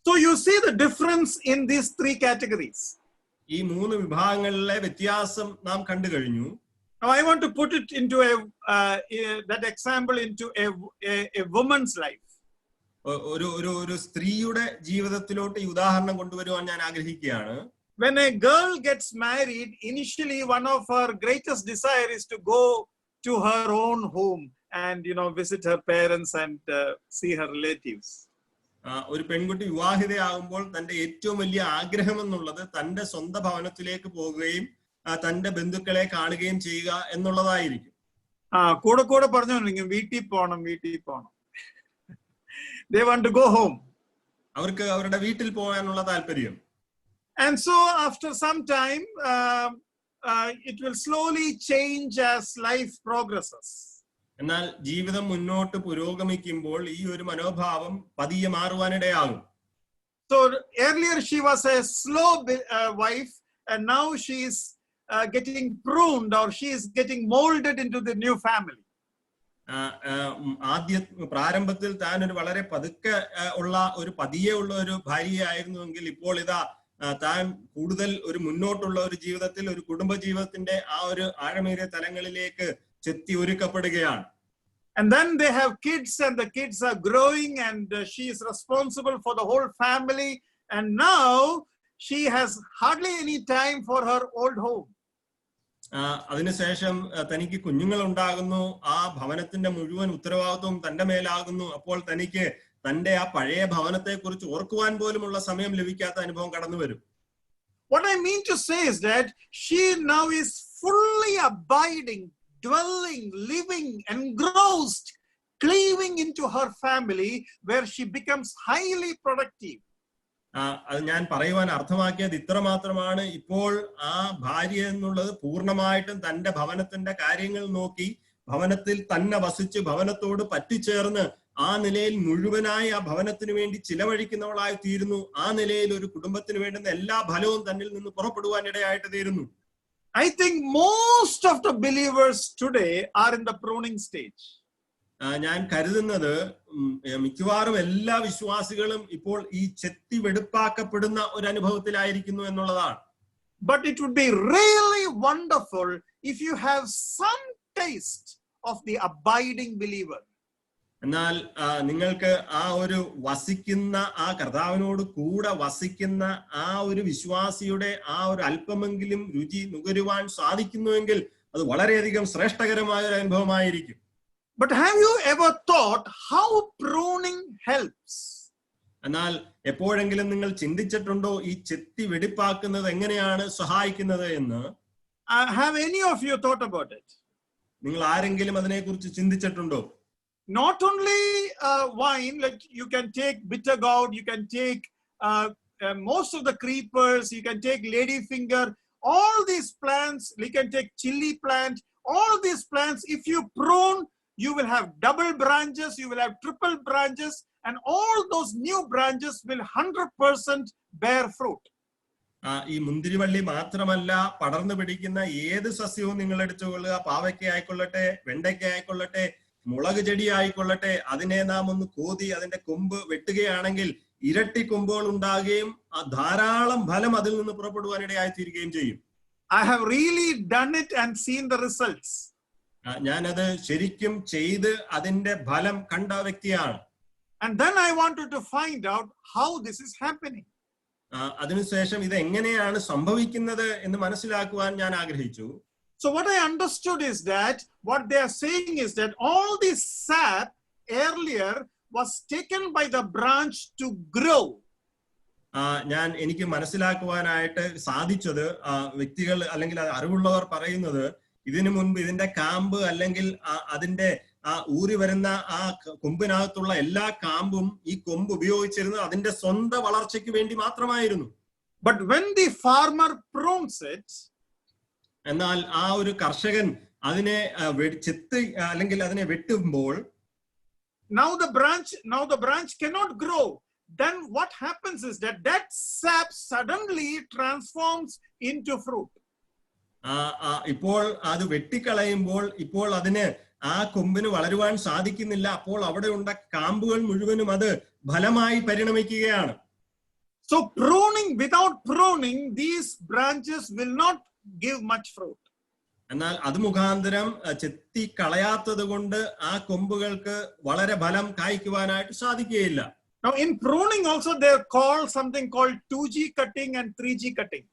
So you see the difference in these three categories. ഈ മൂന്ന് വിഭാഗങ്ങളിലെ വ്യത്യാസം നാം കണ്ടു കഴിഞ്ഞു. Now I want to put it into that example into a woman's life. ഒരു സ്ത്രീയുടെ ജീവിതത്തിലോട്ട് ഈ ഉദാഹരണം കൊണ്ടുവരുവാൻ ഞാൻ ആഗ്രഹിക്കുകയാണ്. When a girl gets married, initially one of her greatest desire is to go to her own home and visit her parents and see her relatives. ഒരു പെൺകുട്ടി വിവാഹിതയാകുമ്പോൾ തന്റെ ഏറ്റവും വലിയ ആഗ്രഹം എന്നുള്ളത് തന്റെ സ്വന്തം ഭവനത്തിലേക്ക് പോകുകയും തന്റെ ബന്ധുക്കളെ കാണുകയും ചെയ്യുക എന്നുള്ളതായിരിക്കും. കൂടെ പറഞ്ഞു വീട്ടിൽ പോണം. They want to go home. അവർക്ക് അവരുടെ വീട്ടിൽ പോകാനുള്ള താല്പര്യം. And so after some time, it will slowly change as life progresses. എന്നാൽ ജീവിതം മുന്നോട്ട് പുരോഗമിക്കുമ്പോൾ ഈ ഒരു മനോഭാവം പതിയെ മാറുവാനിടയാകും. So earlier she was a slow wife, and now she is getting pruned, or she is getting molded into the new family. പ്രാരംഭത്തിൽ താൻ ഒരു വളരെ പതുക്കെ ഉള്ള ഒരു പതിയെ ഉള്ള ഒരു ഭാര്യയായിരുന്നുവെങ്കിൽ ഇപ്പോൾ ഇതാ താൻ കൂടുതൽ ഒരു മുന്നോട്ടുള്ള ഒരു ജീവിതത്തിൽ, ഒരു കുടുംബ ജീവിതത്തിന്റെ ആ ഒരു ആഴമേറിയ തലങ്ങളിലേക്ക് ചെത്തി ഒരുക്കപ്പെടുകയാണ്. And then they have kids, and the kids are growing, and she is responsible for the whole family, and now she has hardly any time for her old home. അതിനുശേഷം തനിക്ക് കുഞ്ഞുങ്ങൾ ഉണ്ടാകുന്നു. ആ ഭവനത്തിന്റെ മുഴുവൻ ഉത്തരവാദിത്വം തന്റെ മേലാകുന്നു. അപ്പോൾ തനിക്ക് തന്റെ ആ പഴയ ഭവനത്തെ കുറിച്ച് ഓർക്കുവാൻ പോലുമുള്ള സമയം ലഭിക്കാത്ത അനുഭവം കടന്നു വരും. What I mean to say is that she now is fully abiding, dwelling, living, engrossed, cleaving into her family, where she becomes highly productive. അത് ഞാൻ പറയുവാൻ അർത്ഥമാക്കിയത് ഇത്രമാത്രമാണ്. ഇപ്പോൾ ആ ഭാര്യ എന്നുള്ളത് പൂർണ്ണമായിട്ടും തന്റെ ഭവനത്തിന്റെ കാര്യങ്ങൾ നോക്കി ഭവനത്തിൽ തന്നെ വസിച്ച് ഭവനത്തോട് പറ്റിച്ചേർന്ന് ആ നിലയിൽ മുഴുവനായി ആ ഭവനത്തിന് വേണ്ടി ചിലവഴിക്കുന്നവളായി തീരുന്നു. ആ നിലയിൽ ഒരു കുടുംബത്തിന് വേണ്ടുന്ന എല്ലാ ഫലവും തന്നിൽ നിന്ന് പുറപ്പെടുവാൻ ഇടയായിട്ട് തീരുന്നു. I think most of the believers today are in the pruning stage. ഞാൻ കരുതുന്നത് മിക്കവാറും എല്ലാ വിശ്വാസികളും ഇപ്പോൾ ഈ ചെത്തി വെടുപ്പാക്കപ്പെടുന്ന ഒരു അനുഭവത്തിലായിരിക്കുന്നു എന്നുള്ളതാണ്. But it would be really wonderful if you have some taste of the abiding believer. എന്നാൽ നിങ്ങൾക്ക് ആ ഒരു വസിക്കുന്ന ആ കർത്താവിനോട് കൂടെ വസിക്കുന്ന ആ ഒരു വിശ്വാസിയുടെ ആ ഒരു അല്പമെങ്കിലും രുചി നുകരുവാൻ സാധിക്കുന്നുവെങ്കിൽ അത് വളരെയധികം ശ്രേഷ്ഠകരമായ ഒരു അനുഭവമായിരിക്കും. But have you ever thought how pruning helps? എന്നാൽ എപ്പോഴെങ്കിലും നിങ്ങൾ ചിന്തിച്ചിട്ടുണ്ടോ ഈ ചെത്തി വെടിപ്പാക്കുന്നത് എങ്ങനെയാണ് സഹായിക്കുന്നത് എന്ന്? Have any of you thought about it? നിങ്ങൾ ആരെങ്കിലും അതിനെക്കുറിച്ച് ചിന്തിച്ചിട്ടുണ്ടോ? Not only wine, like you can take bitter gourd, you can take most of the creepers, you can take ladyfinger, all these plants, you can take chili plant, all these plants, if you prune, you will have double branches, you will have triple branches, and all those new branches will 100% bear fruit. ഈ മുന്തിരിവള്ളി മാത്രമല്ല, പടർന്നു പിടിക്കുന്ന ഏത് സസ്യവും നിങ്ങൾ എടുത്തുകൊള്ളുക, പാവയ്ക്ക ആയിക്കൊള്ളട്ടെ, വെണ്ടയ്ക്ക ആയിക്കൊള്ളട്ടെ, മുളക് ചെടിയായിക്കൊള്ളട്ടെ, അതിനെ നാം ഒന്ന് കോതി അതിന്റെ കൊമ്പ് വെട്ടുകയാണെങ്കിൽ ഇരട്ടി കൊമ്പുകൾ ഉണ്ടാകുകയും ധാരാളം ഫലം അതിൽ നിന്ന് പുറപ്പെടുവാനിടയായി തീരുകയും ചെയ്യും. I have really done it and seen the results. ഞാനത് ശരിക്കും ചെയ്ത് അതിന്റെ ഫലം കണ്ട വ്യക്തിയാണ്. And then I wanted to find out how this is happening. അതിനുശേഷം ഇത് എങ്ങനെയാണ് സംഭവിക്കുന്നത് എന്ന് മനസ്സിലാക്കുവാൻ ഞാൻ ആഗ്രഹിച്ചു. So what I understood is that what they are saying is that all this sap earlier was taken by the branch to grow. എനിക്ക് മനസ്സിലാക്കുവാനായിട്ട് സാധിച്ചത് വ്യക്തികൾ അല്ലെങ്കിൽ അറിവുള്ളവർ പറയുന്നത് ഇതിനു മുൻപ് ഇതിന്റെ കാമ്പ് അല്ലെങ്കിൽ അതിന്റെ ഊറി വരുന്ന ആ കൊമ്പിനകത്തുള്ള എല്ലാ കാമ്പും ഈ കൊമ്പ് ഉപയോഗിച്ചിരുന്നത് അതിന്റെ സ്വന്തം വളർച്ചയ്ക്ക് വേണ്ടി മാത്രമായിരുന്നു. But when the farmer prunes it, എന്നാൽ ആ ഒരു കർഷകൻ അതിനെ ചെത്ത് അല്ലെങ്കിൽ അതിനെ വെട്ടുമ്പോൾ now the branch cannot grow. Then what happens is that sap suddenly transforms into fruit. ഇപ്പോൾ അത് വെട്ടിക്കളയുമ്പോൾ ഇപ്പോൾ അതിന് ആ കൊമ്പിന് വളരുവാൻ സാധിക്കുന്നില്ല. അപ്പോൾ അവിടെ ഉണ്ട കാമ്പുകൾ മുഴുവനും അത് ഫലമായി പരിണമിക്കുകയാണ്. So without pruning, these branches will not give much fruit. എന്നാൽ അത് മുഖാന്തരം ചെത്തി കളയാത്തത് കൊണ്ട് ആ കൊമ്പുകൾക്ക് വളരെ ഫലം കായ്ക്കുവാനായിട്ട് സാധിക്കുകയില്ല. Now in pruning also they call something called 2G cutting and 3G cutting.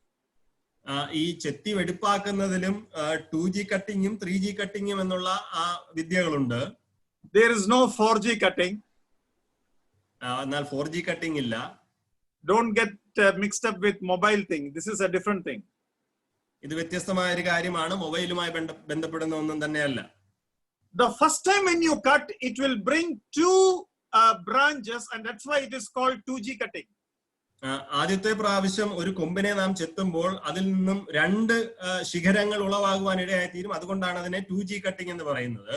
ഈ ചെത്തി വെടിപ്പാക്കുന്നതിലും 2G കട്ടിങ്ങും 3G കട്ടിങ്ങും എന്നുള്ള ആ വിദ്യകളുണ്ട്. There is no 4G cutting. എന്നാൽ 4G കട്ടിംഗ് ഇല്ല. Don't get mixed up with mobile thing. This is a different thing. ഇത് വ്യത്യസ്തമായ ഒരു കാര്യമാണ്, മൊബൈലുമായി ബന്ധപ്പെടുന്ന ഒന്നും തന്നെയല്ല. The first time when you cut, it will bring two branches, and that's why it is called 2G cutting. ആദ്യത്തെ പ്രാവശ്യം ഒരു കൊമ്പിനെ നാം ചെത്തുമ്പോൾ അതിൽ നിന്നും രണ്ട് ശിഖരങ്ങൾ ഉളവാകുവാൻ ഇടയായി തീരും. അതുകൊണ്ടാണ് അതിനെ 2G കട്ടിംഗ് എന്ന് പറയുന്നത്.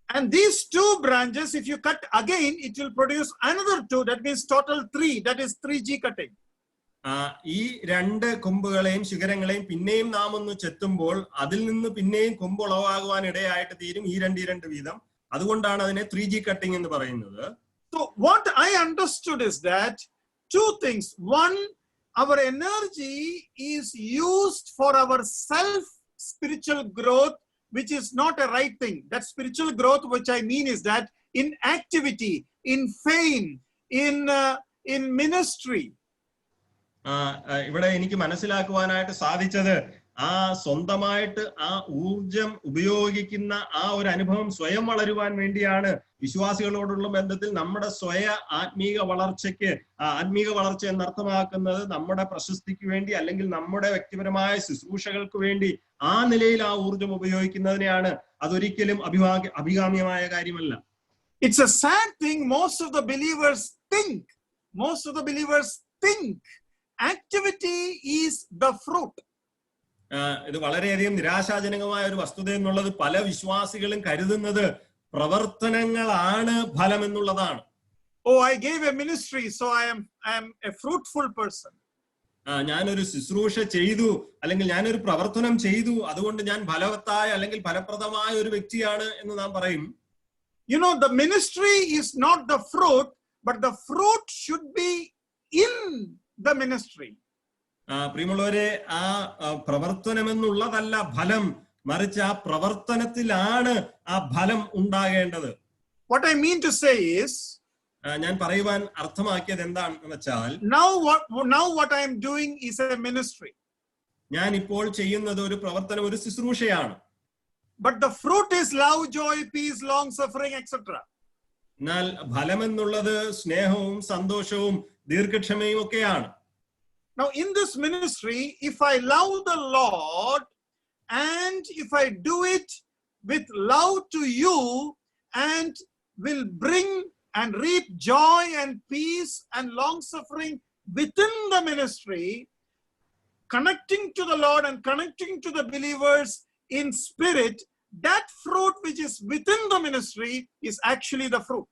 And these two branches, if you cut again, it will produce another two. That means total 3. That is 3G cutting. ഈ രണ്ട് കൊമ്പുകളെയും ശിഖരങ്ങളെയും പിന്നെയും നാം ഒന്ന് ചെത്തുമ്പോൾ അതിൽ നിന്ന് പിന്നെയും കൊമ്പ് ഉളവാകുവാൻ ഇടയായിട്ട് തീരും ഈ രണ്ട് വീതം. അതുകൊണ്ടാണ് അതിനെ 3G കട്ടിംഗ് എന്ന് പറയുന്നത്. So what I understood is that two things. One, our energy is used for our spiritual growth, which is not a right thing. That spiritual growth, which I mean, is that in activity, in fame, in ministry. ഇവിടെ എനിക്ക് മനസ്സിലാക്കുവാനായിട്ട് സാധിച്ചത് ആ സ്വന്തമായിട്ട് ആ ഊർജം ഉപയോഗിക്കുന്ന ആ ഒരു അനുഭവം സ്വയം വളരുവാൻ വേണ്ടിയാണ്. വിശ്വാസികളോടുള്ള ബന്ധത്തിൽ നമ്മുടെ ആത്മീക വളർച്ച എന്നർത്ഥമാക്കുന്നത് നമ്മുടെ പ്രശസ്തിക്ക് വേണ്ടി അല്ലെങ്കിൽ നമ്മുടെ വ്യക്തിപരമായ ശുശ്രൂഷകൾക്ക് വേണ്ടി ആ നിലയിൽ ആ ഊർജം ഉപയോഗിക്കുന്നതിനെയാണ്. അതൊരിക്കലും അഭികാമ്യമായ കാര്യമല്ല. It's a sad thing. Most of the believers think activity is the fruit. ഇത് വളരെയധികം നിരാശാജനകമായ ഒരു വസ്തുത എന്നുള്ളത് പല വിശ്വാസികളും കരുതുന്നത് പ്രവർത്തനങ്ങളാണ് ഫലം എന്നുള്ളതാണ്. Oh, I gave a ministry, so I am a fruitful person. ഞാനൊരു ശുശ്രൂഷ ചെയ്തു അല്ലെങ്കിൽ ഞാനൊരു പ്രവർത്തനം ചെയ്തു, അതുകൊണ്ട് ഞാൻ ഫലവത്തായ അല്ലെങ്കിൽ ഫലപ്രദമായ ഒരു വ്യക്തിയാണ് എന്ന് നാം പറയും. You know, the ministry is not the fruit, but the fruit should be in the ministry. പ്രിയമുള്ളവരെ, ആ പ്രവർത്തനം എന്നുള്ളതല്ല ഫലം, മറിച്ച് ആ പ്രവർത്തനത്തിലാണ് ആ ഫലം ഉണ്ടാകേണ്ടത്. What I mean to say is, ഞാൻ പറയുവാൻ അർത്ഥമാക്കിയത് എന്താണെന്ന് വെച്ചാൽ, now what I am doing is a ministry. ഞാൻ ഇപ്പോൾ ചെയ്യുന്നത് ഒരു പ്രവർത്തനം, ഒരു ശുശ്രൂഷയാണ്. But the fruit is love, joy, peace, long suffering, etc. എന്നാൽ ഫലം എന്നുള്ളത് സ്നേഹവും സന്തോഷവും ദീർഘക്ഷമയും ഒക്കെയാണ്. Now in this ministry, if I love the Lord and if I do it with love to you and will bring and reap joy and peace and long suffering within the ministry, connecting to the Lord and connecting to the believers in spirit, that fruit which is within the ministry is actually the fruit.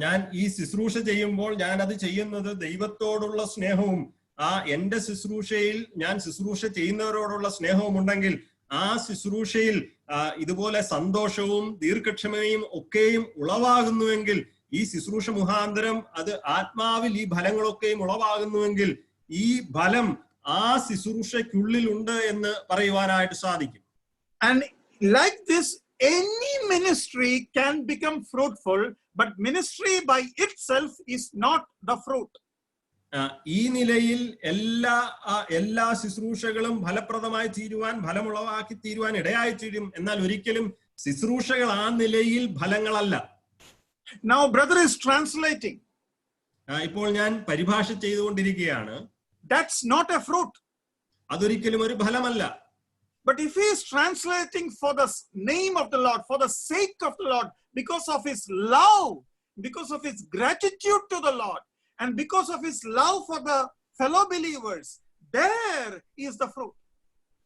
ഞാൻ ഈ ശുശ്രൂഷ ചെയ്യുമ്പോൾ ഞാൻ അത് ചെയ്യുന്നത് ദൈവത്തോടുള്ള സ്നേഹവും എന്റെ ശുശ്രൂഷയിൽ ഞാൻ ശുശ്രൂഷ ചെയ്യുന്നവരോടുള്ള സ്നേഹവും ഉണ്ടെങ്കിൽ ആ ശുശ്രൂഷയിൽ ഇതുപോലെ സന്തോഷവും ദീർഘക്ഷമയും ഒക്കെയും ഉളവാകുന്നുവെങ്കിൽ, ഈ ശുശ്രൂഷ മുഖാന്തരം അത് ആത്മാവിൽ ഈ ഫലങ്ങളൊക്കെയും ഉളവാകുന്നുവെങ്കിൽ, ഈ ഫലം ആ ശുശ്രൂഷയ്ക്കുള്ളിൽ ഉണ്ട് എന്ന് പറയുവാനായിട്ട് സാധിക്കും. And like this, any ministry can become fruitful, but ministry by itself is not the fruit. ഈ നിലയിൽ എല്ലാ ശുശ്രൂഷകളും ഫലപ്രദമായി തീരുവാൻ, ഫലമുളവാക്കി തീരുവാൻ ഇടയായി തീരും. എന്നാൽ ഒരിക്കലും ശുശ്രൂഷകൾ ആ നിലയിൽ ഫലങ്ങളല്ല. Now brother is translating. ഇപ്പോൾ ഞാൻ പരിഭാഷ ചെയ്തുകൊണ്ടിരിക്കുകയാണ്. That's not a fruit. അതൊരിക്കലും ഒരു ഫലമല്ല. But if he is translating for the name of the Lord, for the sake of the Lord, because of his love, because of his gratitude to the Lord, and because of his love for the fellow believers, there is the fruit.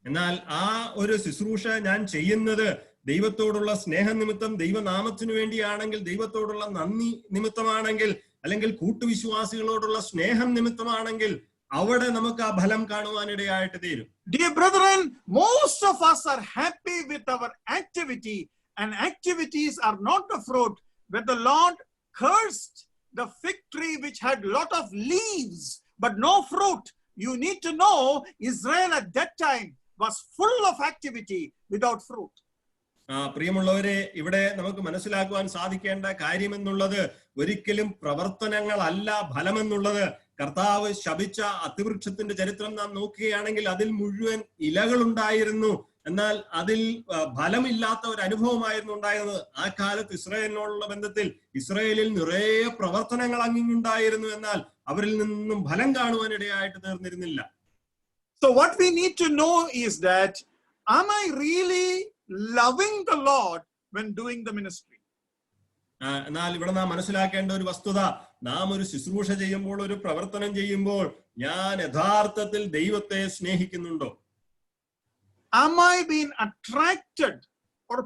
എന്നാൽ ആ ഒരു ശുശ്രൂഷ ഞാൻ ചെയ്യുന്നത് ദൈവത്തോടുള്ള സ്നേഹനിമിത്തം, ദൈവനാമത്തിനു വേണ്ടിയാണെങ്കിൽ, ദൈവത്തോടുള്ള നന്ദി നിമിത്തമാണെങ്കിൽ, അല്ലെങ്കിൽ കൂട്ടുവിശ്വാസികളോടുള്ള സ്നേഹം നിമിത്തമാണെങ്കിൽ, അവിടെ നമുക്ക് ആ ഫലം കാണുവാനിടയായിട്ട് തീരും. Dear brethren, most of us are happy with our activity, and activities are not the fruit. When the Lord cursed the fig tree which had lot of leaves but no fruit, you need to know Israel at that time was full of activity without fruit. പ്രിയമുള്ളവരെ, ഇവിടെ നമുക്ക് മനസ്സിലാക്കുവാൻ സാധിക്കേണ്ട കാര്യം എന്നുള്ളത് ഒരിക്കലും പ്രവർത്തനങ്ങളല്ല ഫലമെന്നുള്ളത്. കർത്താവ് ശപിച്ച അത്തിവൃക്ഷത്തിന്റെ ചരിത്രം നാം നോക്കുകയാണെങ്കിൽ അതിൽ മുഴുവൻ ഇലകൾ ഉണ്ടായിരുന്നു, എന്നാൽ അതിൽ ഫലമില്ലാത്ത ഒരു അനുഭവമായിരുന്നു ഉണ്ടായിരുന്നത്. ആ കാലത്ത് ഇസ്രായേലിനോടുള്ള ബന്ധത്തിൽ ഇസ്രായേലിൽ നിറയെ പ്രവർത്തനങ്ങൾ അങ്ങിങ്ങുണ്ടായിരുന്നു, എന്നാൽ അവരിൽ നിന്നും ഫലം കാണുവാനിടയായിട്ട് തീർന്നിരുന്നില്ല. So what we need to know is that, am I really loving the Lord when doing the ministry? എന്നാൽ ഇവിടെ നാം മനസ്സിലാക്കേണ്ട ഒരു വസ്തുത, നാം ഒരു ശുശ്രൂഷ ചെയ്യുമ്പോൾ, ഒരു പ്രവർത്തനം ചെയ്യുമ്പോൾ, ഞാൻ യഥാർത്ഥത്തിൽ ദൈവത്തെ സ്നേഹിക്കുന്നുണ്ടോ? Am I being attracted or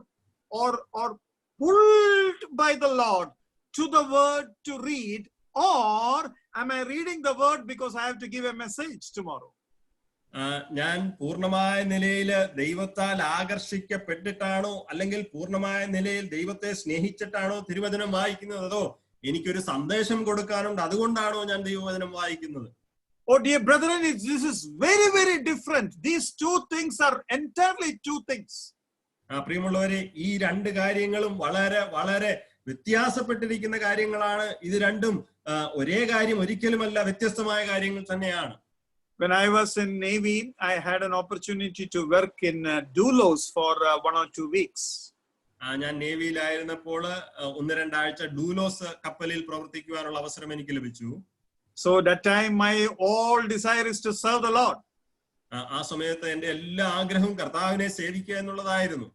pulled by the Lord to the word to read, or am I reading the word because I have to give a message tomorrow? ഞാൻ പൂർണ്ണമായ നിലയിൽ ദൈവത്താൽ ആകർഷിക്കപ്പെട്ടിട്ടാണോ, അല്ലെങ്കിൽ പൂർണ്ണമായ നിലയിൽ ദൈവത്തെ സ്നേഹിച്ചിട്ടാണോ തിരുവചനം വായിക്കുന്നത്, അതോ എനിക്കൊരു സന്ദേശം കൊടുക്കാനുണ്ട് അതുകൊണ്ടാണോ ഞാൻ ദൈവവചനം വായിക്കുന്നത്? Oh dear brethren, this is very, very different. These two things are entirely two things. പ്രിയമുള്ളവരെ, ഈ രണ്ട് കാര്യങ്ങളും വളരെ വളരെ വ്യത്യാസപ്പെട്ടിരിക്കുന്ന കാര്യങ്ങളാണ്. ഇത് രണ്ടും ഒരേ കാര്യം ഒരിക്കലുമല്ല, വ്യത്യസ്തമായ കാര്യങ്ങൾ തന്നെയാണ്. When I was in Navy, I had an opportunity to work in Doulos for 1 or 2 weeks. ഞാൻ നേവിയിലായിരുന്നപ്പോൾ 1-2 ആഴ്ച ഡൂലോസ് കപ്പലിൽ പ്രവർത്തിക്കുവാനുള്ള അവസരം എനിക്ക് ലഭിച്ചു. So that time my all desire is to serve the Lord. ആ സമയത്ത് എന്റെ എല്ലാ ആഗ്രഹവും കർത്താവിനെ സേവിക്കുക എന്നുള്ളതായിരുന്നു.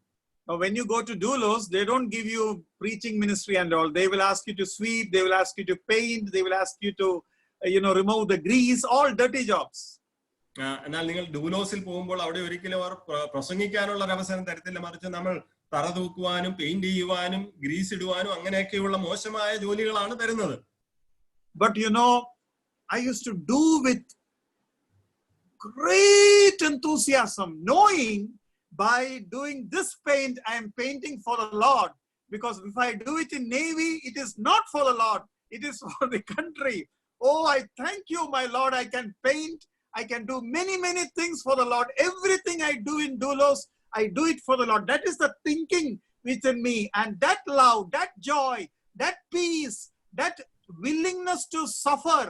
Now when you go to Doulos, they don't give you preaching ministry and all. They will ask you to sweep, they will ask you to paint, they will ask you to remove the grease, all dirty jobs. എന്നാൽ നിങ്ങൾ ഡൂലോസിൽ പോകുമ്പോൾ അവിടെ ഒരിക്കലും അവർ പ്രസംഗിക്കാനുള്ള ഒരു അവസരം തരത്തില്ല, മറിച്ച് നമ്മൾ തറ തൂക്കുവാനും പെയിന്റ് ചെയ്യുവാനും ഗ്രീസ് ഇടുവാനും അങ്ങനെയൊക്കെയുള്ള മോശമായ ജോലികളാണ് തരുന്നത്. But I used to do with great enthusiasm, knowing by doing this paint, I am painting for the Lord. Because if I do it in Navy, it is not for the Lord, it is for the country. Oh, I thank you, my Lord, I can paint, I can do many, many things for the Lord. Everything I do in Doulos, I do it for the Lord. That is the thinking within me. And that love, that joy, that peace, that willingness to suffer.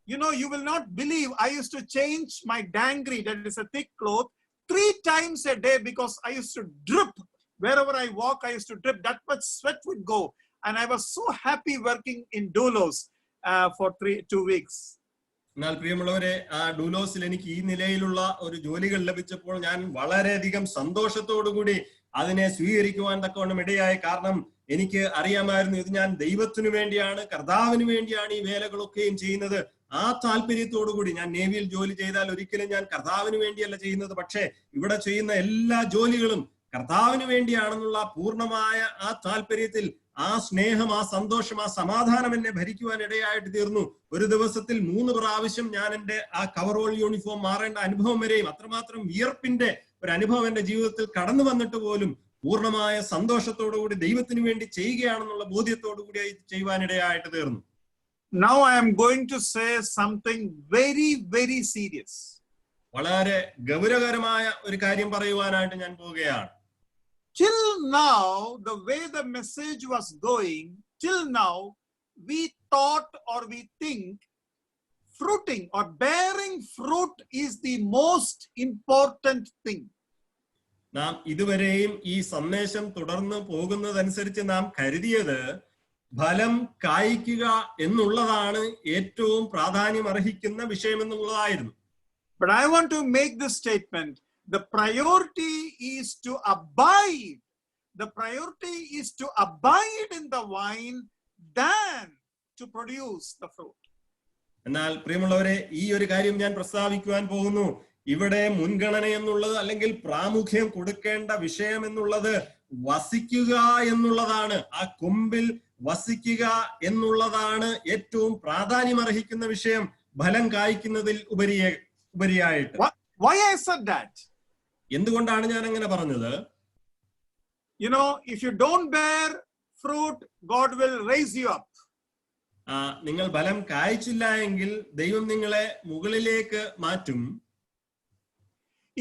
You will not believe, I used to change my dangri, that is a thick cloth, 3 times a day because I used to drip. Wherever I walk, I used to drip. That much sweat would go. And I was so happy working in Doulos for 2 weeks. എന്നാൽ പ്രിയമുള്ളവരെ, ആ ഡൂലോസിൽ എനിക്ക് ഈ നിലയിലുള്ള ഒരു ജോലികൾ ലഭിച്ചപ്പോൾ ഞാൻ വളരെയധികം സന്തോഷത്തോടുകൂടി അതിനെ സ്വീകരിക്കുവാൻ തക്കവണ്ണം ഇടയായി. കാരണം എനിക്ക് അറിയാമായിരുന്നു, ഇത് ഞാൻ ദൈവത്തിനു വേണ്ടിയാണ്, കർത്താവിന് വേണ്ടിയാണ് ഈ വേലകളൊക്കെയും ചെയ്യുന്നത്. ആ താല്പര്യത്തോടുകൂടി ഞാൻ നേവിയിൽ ജോലി ചെയ്താൽ ഒരിക്കലും ഞാൻ കർത്താവിന് വേണ്ടിയല്ല ചെയ്യുന്നത്, പക്ഷേ ഇവിടെ ചെയ്യുന്ന എല്ലാ ജോലികളും കർത്താവിന് വേണ്ടിയാണെന്നുള്ള പൂർണ്ണമായ ആ താല്പര്യത്തിൽ, ആ സ്നേഹം, ആ സന്തോഷം, ആ സമാധാനം എന്നെ ഭരിക്കുവാൻ ഇടയായിട്ട് തീർന്നു. ഒരു ദിവസത്തിൽ 3 പ്രാവശ്യം ഞാൻ എന്റെ ആ കവറോൾ യൂണിഫോം മാറേണ്ട അനുഭവം വരെയും, അത്രമാത്രം വിയർപ്പിന്റെ ഒരു അനുഭവം എന്റെ ജീവിതത്തിൽ കടന്നു വന്നിട്ട് പോലും പൂർണ്ണമായ സന്തോഷത്തോടുകൂടി ദൈവത്തിന് വേണ്ടി ചെയ്യുകയാണെന്നുള്ള ബോധ്യത്തോടു കൂടി ചെയ്യുവാനിടയായിട്ട് തീർന്നു. Now I am going to say something very, very serious. വളരെ ഗൗരവകരമായ ഒരു കാര്യം പറയുവാനായിട്ട് ഞാൻ പോവുകയാണ്. Till now, the way the message was going, till now, we thought or we think fruiting or bearing fruit is the most important thing. നാം ഇതുവരെയും ഈ സന്ദേശം തുടർന്ന് പോകുന്നതനുസരിച്ച് നാം കരുതിയത് ഫലം കായ്ക്കുക എന്നുള്ളതാണ് ഏറ്റവും പ്രാധാന്യം അർഹിക്കുന്ന വിഷയം എന്നുള്ളതായിരുന്നു. But I want to make this statement. The priority is to abide. The priority is to abide in the vine than to produce the fruit. എന്നാൽ പ്രിയമുള്ളവരെ, ഈ ഒരു കാര്യം ഞാൻ പ്രസ്താവിക്കുവാൻ പോകുന്നു. ഇവിടെ മുൻഗണന എന്നുള്ളത് അല്ലെങ്കിൽ പ്രാമുഖ്യം കൊടുക്കേണ്ട വിഷയം എന്നുള്ളത് വസിക്കുക എന്നുള്ളതാണ്. ആ കൊമ്പിൽ വസിക്കുക എന്നുള്ളതാണ് ഏറ്റവും പ്രാധാന്യം അർഹിക്കുന്ന വിഷയം, ഫലം കായ്ക്കുന്നതിൽ ഉപരിയായിട്ട്. Why I said that? എന്തുകൊണ്ടാണ് ഞാൻ അങ്ങനെ പറഞ്ഞത്? You know, if you don't bear fruit, God will raise you up. നിങ്ങൾ ഫലം കായ്ച്ചില്ല എങ്കിൽ ദൈവം നിങ്ങളെ മുകളിലേക്ക് മാറ്റും.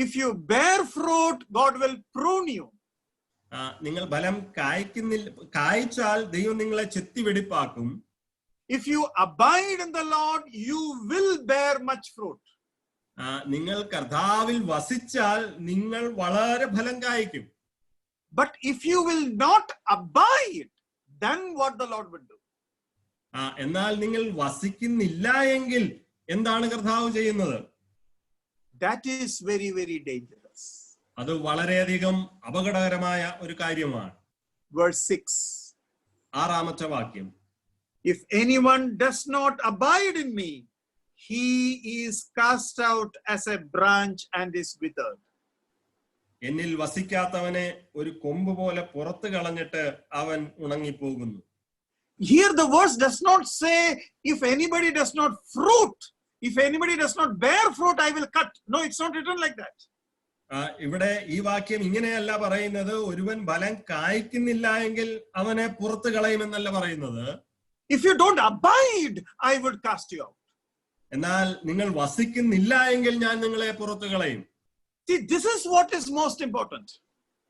If you bear fruit, God will prune you. നിങ്ങൾ ഫലം കായ്ച്ചാൽ ദൈവം നിങ്ങളെ ചെത്തിവെടിപ്പാക്കും. If you abide in the Lord, you will bear much fruit. നിങ്ങൾ കർത്താവിൽ വസിച്ചാൽ നിങ്ങൾ വളരെ ഫലം കായ്ക്കും. But if you will not abide, then what the Lord will do? എന്നാൽ നിങ്ങൾ വസിക്കുന്നില്ല എങ്കിൽ എന്താണ് കർത്താവ് ചെയ്യുന്നത്? That is very, very dangerous. അത് വളരെയധികം അപകടകരമായ ഒരു കാര്യമാണ്. Verse 6. 6-ാമത്തെ വാക്യം. If anyone does not abide in me, he is cast out as a branch and is withered. എന്നിൽ വസിക്കാത്തവനെ ഒരു കൊമ്പ് പോലെ പുറത്തു കളഞ്ഞിട്ട് അവൻ ഉണങ്ങിപ്പോകുന്നു. Here the verse does not say if anybody does not fruit, if anybody does not bear fruit, I will cut. No, it's not written like that. ഇവിടെ ഈ വാക്യം ഇങ്ങനെയല്ല പറയുന്നത്. ഒരുവൻ ഫലം കായ്ക്കുന്നില്ല എങ്കിൽ അവനെ പുറത്തു കളയുമെന്നല്ല പറയുന്നത്. If you don't abide, I would cast you out. എന്നാൽ നിങ്ങൾ വസിക്കുന്നില്ല എങ്കിൽ ഞാൻ നിങ്ങളെ പുറത്തു കളയും. See, this is what is most important.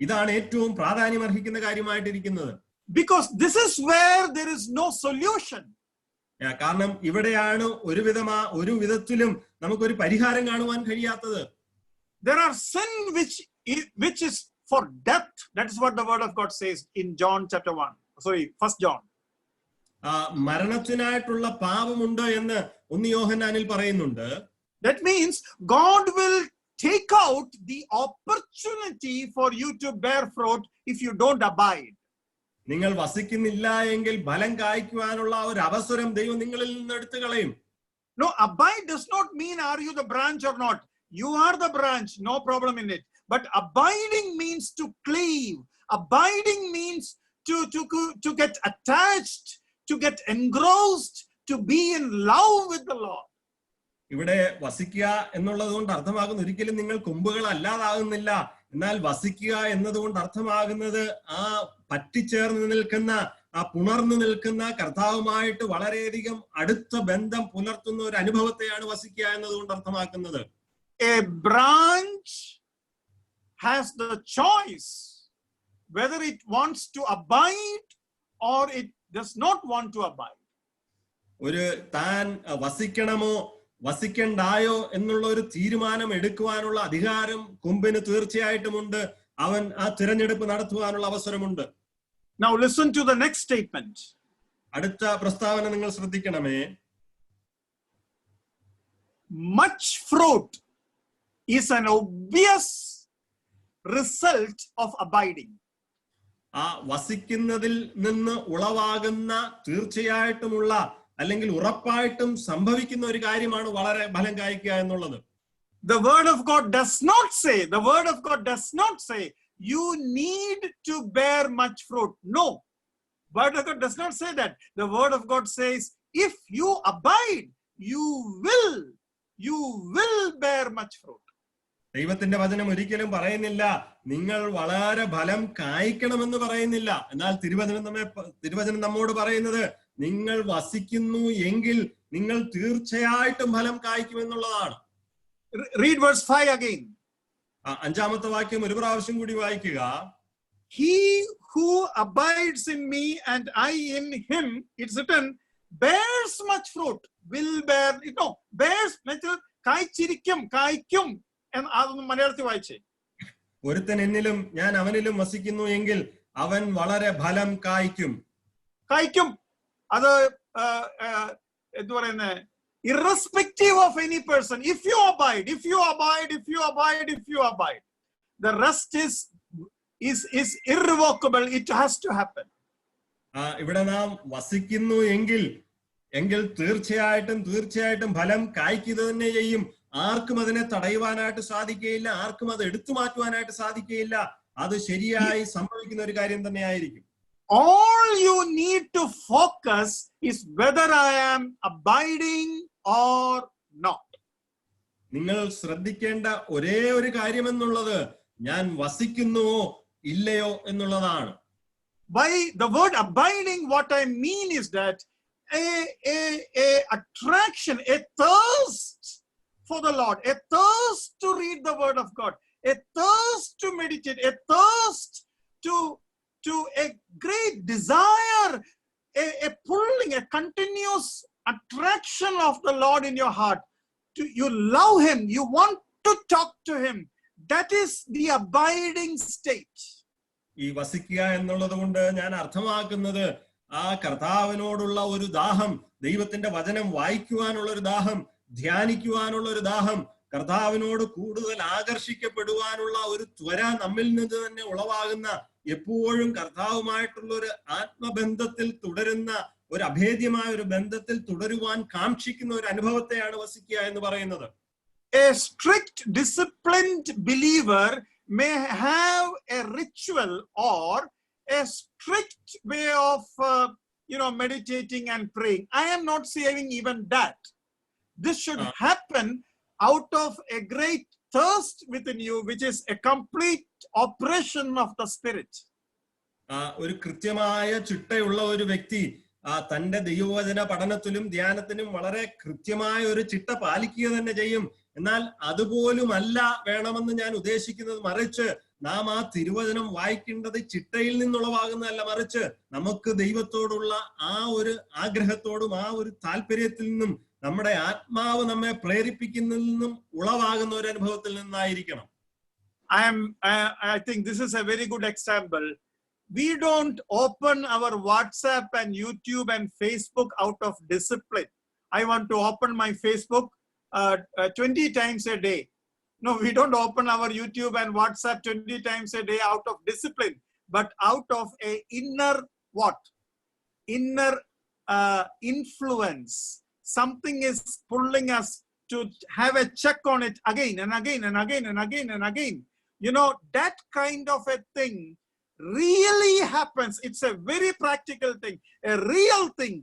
ഇതാണ് ഏറ്റവും പ്രാധാന്യം അർഹിക്കുന്ന കാര്യമായിട്ടിരിക്കുന്നത്. Because this is where there is no solution. കാരണം ഇവിടെയാണ് ഒരു വിധത്തിലും നമുക്കൊരു പരിഹാരം കാണുവാൻ കഴിയാത്തത്. There are sin which is for death. That is what the word of God says in John chapter 1. Sorry, 1 John. മരണത്തിനായിട്ടുള്ള പാപമുണ്ട് എന്ന് 1 യോഹന്നാനിൽ പറയുന്നുണ്ട്. That means God will take out the opportunity for you to bear fruit if you don't abide. നിങ്ങൾ വസിക്കുന്നില്ല എങ്കിൽ ഫലം കായ്ക്കുവാനുള്ള ഒരു അവസരം ദൈവം നിങ്ങളിൽ നിന്ന് എടുത്തു കളയും. No, abide does not mean are you the branch or not. You are the branch, no problem in it. But abiding means to cleave. Abiding means to get attached, to get engrossed, to be in love with the Lord. ഇവിടെ വസിക്കുക എന്നുള്ളത് കൊണ്ട് അർത്ഥമാകുന്ന ഒരിക്കലും നിങ്ങൾ കൊമ്പുകൾ അല്ലാതാകുന്നില്ല. എന്നാൽ വസിക്കുക എന്നതുകൊണ്ട് അർത്ഥമാകുന്നത് ആ പറ്റിച്ചേർന്ന് നിൽക്കുന്ന, ആ പുണർന്നു നിൽക്കുന്ന കർത്താവുമായിട്ട് വളരെയധികം അടുത്ത ബന്ധം പുലർത്തുന്ന ഒരു അനുഭവത്തെയാണ് വസിക്കുക എന്നതുകൊണ്ട് അർത്ഥമാക്കുന്നത്. A branch has the choice whether it wants to abide or it does not want to abide. ഒരു താൻ വസിക്കണമോ വസിക്കണ്ടായോ എന്നുള്ള ഒരു തീരുമാനം എടുക്കുവാനുള്ള അധികാരം കൊമ്പിന് തീർച്ചയായിട്ടുമുണ്ട്. അവൻ ആ തിരഞ്ഞെടുപ്പ് നടത്തുവാനുള്ള അവസരമുണ്ട്. Now listen to the next statement. അടുത്ത പ്രസ്താവന നിങ്ങൾ ശ്രദ്ധിക്കണമേ. Much fruit is an obvious result of abiding. ആ വസിക്കുന്നതിൽ നിന്ന് ഉളവാകുന്ന തീർച്ചയായിട്ടുമുള്ള അല്ലെങ്കിൽ ഉറപ്പായിട്ടും സംഭവിക്കുന്ന ഒരു കാര്യമാണ് വളരെ ഫലം കായ്ക്കുക എന്നുള്ളത്. The word of God does not say you need to bear much fruit. No, word of God does not say that. The word of God says if you abide, you will bear much fruit. ദൈവത്തിന്റെ വചനം ഒരിക്കലും പറയുന്നില്ല നിങ്ങൾ വളരെ ഫലം കായ്ക്കണമെന്ന് പറയുന്നില്ല. എന്നാൽ തിരുവചനം നമ്മോട് പറയുന്നത് നിങ്ങൾ വസിക്കുന്നു എങ്കിൽ നിങ്ങൾ തീർച്ചയായിട്ടും ഫലം കായ്ക്കുമെന്നുള്ളതാണ്. Read verse 5 again. 5ാമത്തെ വാക്യം ഒരു പ്രാവശ്യം കൂടി വായിക്കുക. He who abides in me and I in him, it's written, bears much fruit, will bear, bears, കായ്ക്കും എന്ന് അതൊന്ന് മലയാളത്തിൽ വായിച്ചേ. ഒരുത്തൻ എന്നിലും ഞാൻ അവനിലും വസിക്കുന്നു എങ്കിൽ അവൻ വളരെ ഫലം കായ്ക്കും. അത് എന്ത് പറയുന്നത്, irrespective of any person, if you abide, the rest is irrevocable. It has to happen. ഇവിടെ നാം വസിക്കുന്നു എങ്കിൽ തീർച്ചയായിട്ടും ഫലം കായ്ക്കുക തന്നെ ചെയ്യും. ആർക്കും അതിനെ തടയുവാനായിട്ട് സാധിക്കുകയില്ല, ആർക്കും അത് എടുത്തു മാറ്റുവാനായിട്ട് സാധിക്കുകയില്ല. അത് ശരിയായി സംഭവിക്കുന്ന ഒരു കാര്യം തന്നെയായിരിക്കും. All you need to focus is whether I am abiding or not. നിങ്ങൾ ശ്രദ്ധിക്കേണ്ട ഒരേ ഒരു കാര്യം എന്നുള്ളത് ഞാൻ വസിക്കുന്നുവോ ഇല്ലയോ എന്നുള്ളതാണ്. By the word abiding, what I mean is that a attraction, a thirst for the Lord, a thirst to read the word of God, a thirst to meditate, a thirst to a great desire, a pulling, a continuous attraction of the Lord in your heart. You love him, you want to talk to him. That is the abiding state. ഈ വസിക്കുക എന്നുള്ളത് കൊണ്ട് ഞാൻ അർത്ഥമാക്കുന്നത് ആ കർത്താവിനോടുള്ള ഒരു ദാഹം, ദൈവത്തിന്റെ വചനം വായിക്കുവാനുള്ള ഒരു ദാഹം, ധ്യാനിക്കുവാനുള്ള ഒരു ദാഹം, കർത്താവിനോട് കൂടുതൽ ആകർഷിക്കപ്പെടുവാനുള്ള ഒരു ത്വര നമ്മിൽ നിന്ന് തന്നെ ഉളവാകുന്ന, എപ്പോഴും കർത്താവുമായിട്ടുള്ള ഒരു ആത്മബന്ധത്തിൽ തുടരുന്ന, ഒരു അഭേദ്യമായ ഒരു ബന്ധത്തിൽ തുടരുവാൻ കാക്ഷിക്കുന്ന ഒരു അനുഭവത്തെയാണ് വസിക്കുക എന്ന് പറയുന്നത്. A strict, disciplined believer may have a ritual or a strict way of meditating and praying. I am not saying even that. This should happen out of a great thirst within you, which is a complete operation of the Spirit. ഒരു കൃത്യമായ ചിട്ടയുള്ള ഒരു വ്യക്തി തന്റെ ദൈവവചന പഠനത്തിലും ധ്യാനത്തിനും വളരെ കൃത്യമായ ഒരു ചിട്ട പാലിക്കുക തന്നെ ചെയ്യും. എന്നാൽ അതുപോലുമല്ല വേണമെന്ന് ഞാൻ ഉദ്ദേശിക്കുന്നത്. മറിച്ച് നാം ആ തിരുവചനം വായിക്കേണ്ടത് ചിട്ടയിൽ നിന്നുളവാകുന്നതല്ല, മറിച്ച് നമുക്ക് ദൈവത്തോടുള്ള ആ ഒരു ആഗ്രഹത്തോടും ആ ഒരു താല്പര്യത്തിൽ നിന്നും നമ്മുടെ ആത്മാവ് നമ്മെ പ്രേരിപ്പിക്കുന്നതിൽ നിന്നും ഉളവാകുന്ന ഒരു അനുഭവത്തിൽ നിന്നായിരിക്കണം. I think this is a very good example. We don't open our WhatsApp and YouTube and Facebook out of discipline. I want to open my Facebook 20 times a day. No, we don't open our YouTube and WhatsApp 20 times a day out of discipline, but out of a inner influence. Something is pulling us to have a check on it again and again and again and again and again. That kind of a thing really happens. It's a very practical thing, a real thing.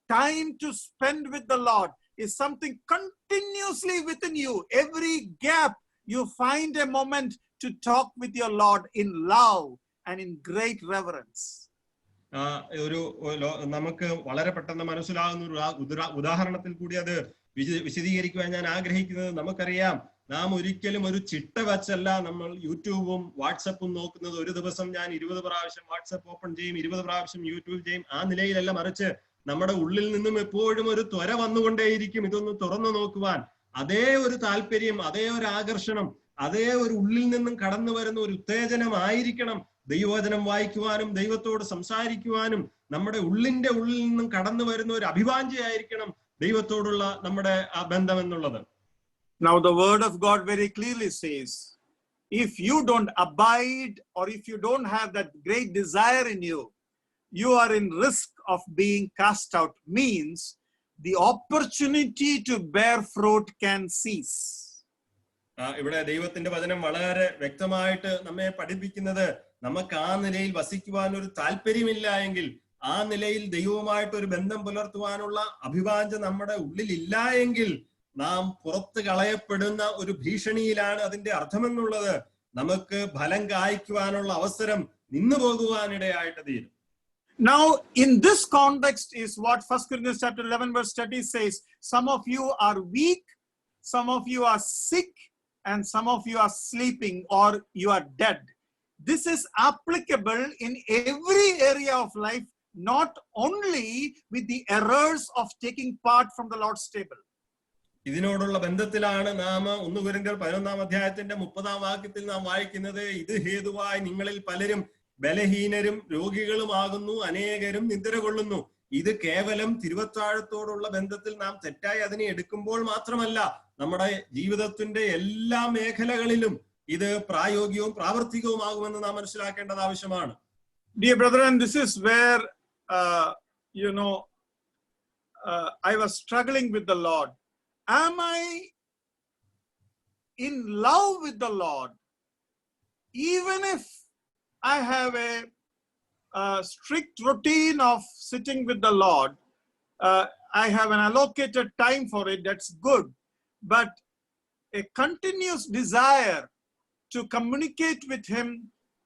Time to spend with the Lord is something continuously within you. Every gap you find a moment to talk with your Lord in love and in great reverence. നമുക്ക് വളരെ പെട്ടെന്ന് മനസ്സിലാകുന്ന ഒരു ഉദാഹരണത്തിൽ കൂടി അത് വിശദീകരിക്കുവാൻ ഞാൻ ആഗ്രഹിക്കുന്നത്. നമുക്കറിയാം, നാം ഒരിക്കലും ഒരു ചിട്ട വച്ചല്ല നമ്മൾ യൂട്യൂബും വാട്സപ്പും നോക്കുന്നത്. ഒരു ദിവസം ഞാൻ 20 പ്രാവശ്യം വാട്സപ്പ് ഓപ്പൺ ചെയ്യും, 20 പ്രാവശ്യം യൂട്യൂബ് ചെയ്യും, ആ നിലയിലല്ല. മറിച്ച് നമ്മുടെ ഉള്ളിൽ നിന്നും എപ്പോഴും ഒരു ത്വര വന്നുകൊണ്ടേയിരിക്കും ഇതൊന്ന് തുറന്നു നോക്കുവാൻ. അതേ ഒരു താല്പര്യം, അതേ ഒരു ആകർഷണം, അതേ ഒരു ഉള്ളിൽ നിന്നും കടന്നു വരുന്ന ഒരു ഉത്തേജനമായിരിക്കണം ദൈവവചനം വായിക്കുവാനും ദൈവത്തോട് സംസാരിക്കുവാനും. നമ്മുടെ ഉള്ളിൽ നിന്നും കടന്നു വരുന്ന ഒരു അഭിവാഞ്ഛയായിരിക്കണം ദൈവത്തോടുള്ള നമ്മുടെ ആ ബന്ധം എന്നുള്ളത്. Now the word of God very clearly says, if you don't abide or if you don't have that great desire in you, you are in risk of being cast out. Means the opportunity to bear fruit can cease. ഇവിടെ ദൈവത്തിന്റെ വചനം വളരെ വ്യക്തമായിട്ട് നമ്മെ പഠിപ്പിക്കുന്നത്, നമുക്ക് ആ നിലയിൽ വസിക്കുവാൻ ഒരു താല്പര്യമില്ല എങ്കിൽ, ആ നിലയിൽ ദൈവവുമായിട്ട് ഒരു ബന്ധം പുലർത്തുവാനുള്ള അഭിവാഞ്ഛ നമ്മുടെ ഉള്ളിൽ ഇല്ല എങ്കിൽ, നാം പുറത്ത് കളയപ്പെടുന്ന ഒരു ഭീഷണിയിലാണ് അതിന്റെ അർത്ഥമെന്നുള്ളത് നമുക്ക് ഫലം കായ്ക്കുവാനുള്ള അവസരം നിന്നു പോകുവാനിടയായിട്ട് തീരും. Now, in this context is what 1 Corinthians chapter 11 verse 30 says, some of you are weak, some of you are sick, and some of you are sleeping or you are dead. This is applicable in every area of life, not only with the errors of taking part from the Lord's table. ഇതിനോടുള്ള ബന്ധത്തിലാണ് നാം 1 കൊരിന്ത്യർ 11-ാം അധ്യായത്തിന്റെ 30-ാം വാക്യത്തിൽ നാം വായിക്കുന്നത്, ഇത് ഹേതുവായി നിങ്ങളിൽ പലരും ബലഹീനരും രോഗികളുമാകുന്നു, അനേകരും നിദ്ര കൊള്ളുന്നു. ഇത് കേവലം തിരുവത്താഴത്തോടുള്ള ബന്ധത്തിൽ നാം തെറ്റായി അതിനെ എടുക്കുമ്പോൾ മാത്രമല്ല, നമ്മുടെ ജീവിതത്തിന്റെ എല്ലാ മേഖലകളിലും ഇത് പ്രായോഗികവും പ്രാവർത്തികവുമാകുമെന്ന് നാം മനസ്സിലാക്കേണ്ടത് ആവശ്യമാണ്. Dear brethren, this is where I was struggling with the Lord. Am I in love with the Lord? Even if I have a strict routine of sitting with the Lord, I have an allocated time for it, that's good. But a continuous desire to communicate with Him,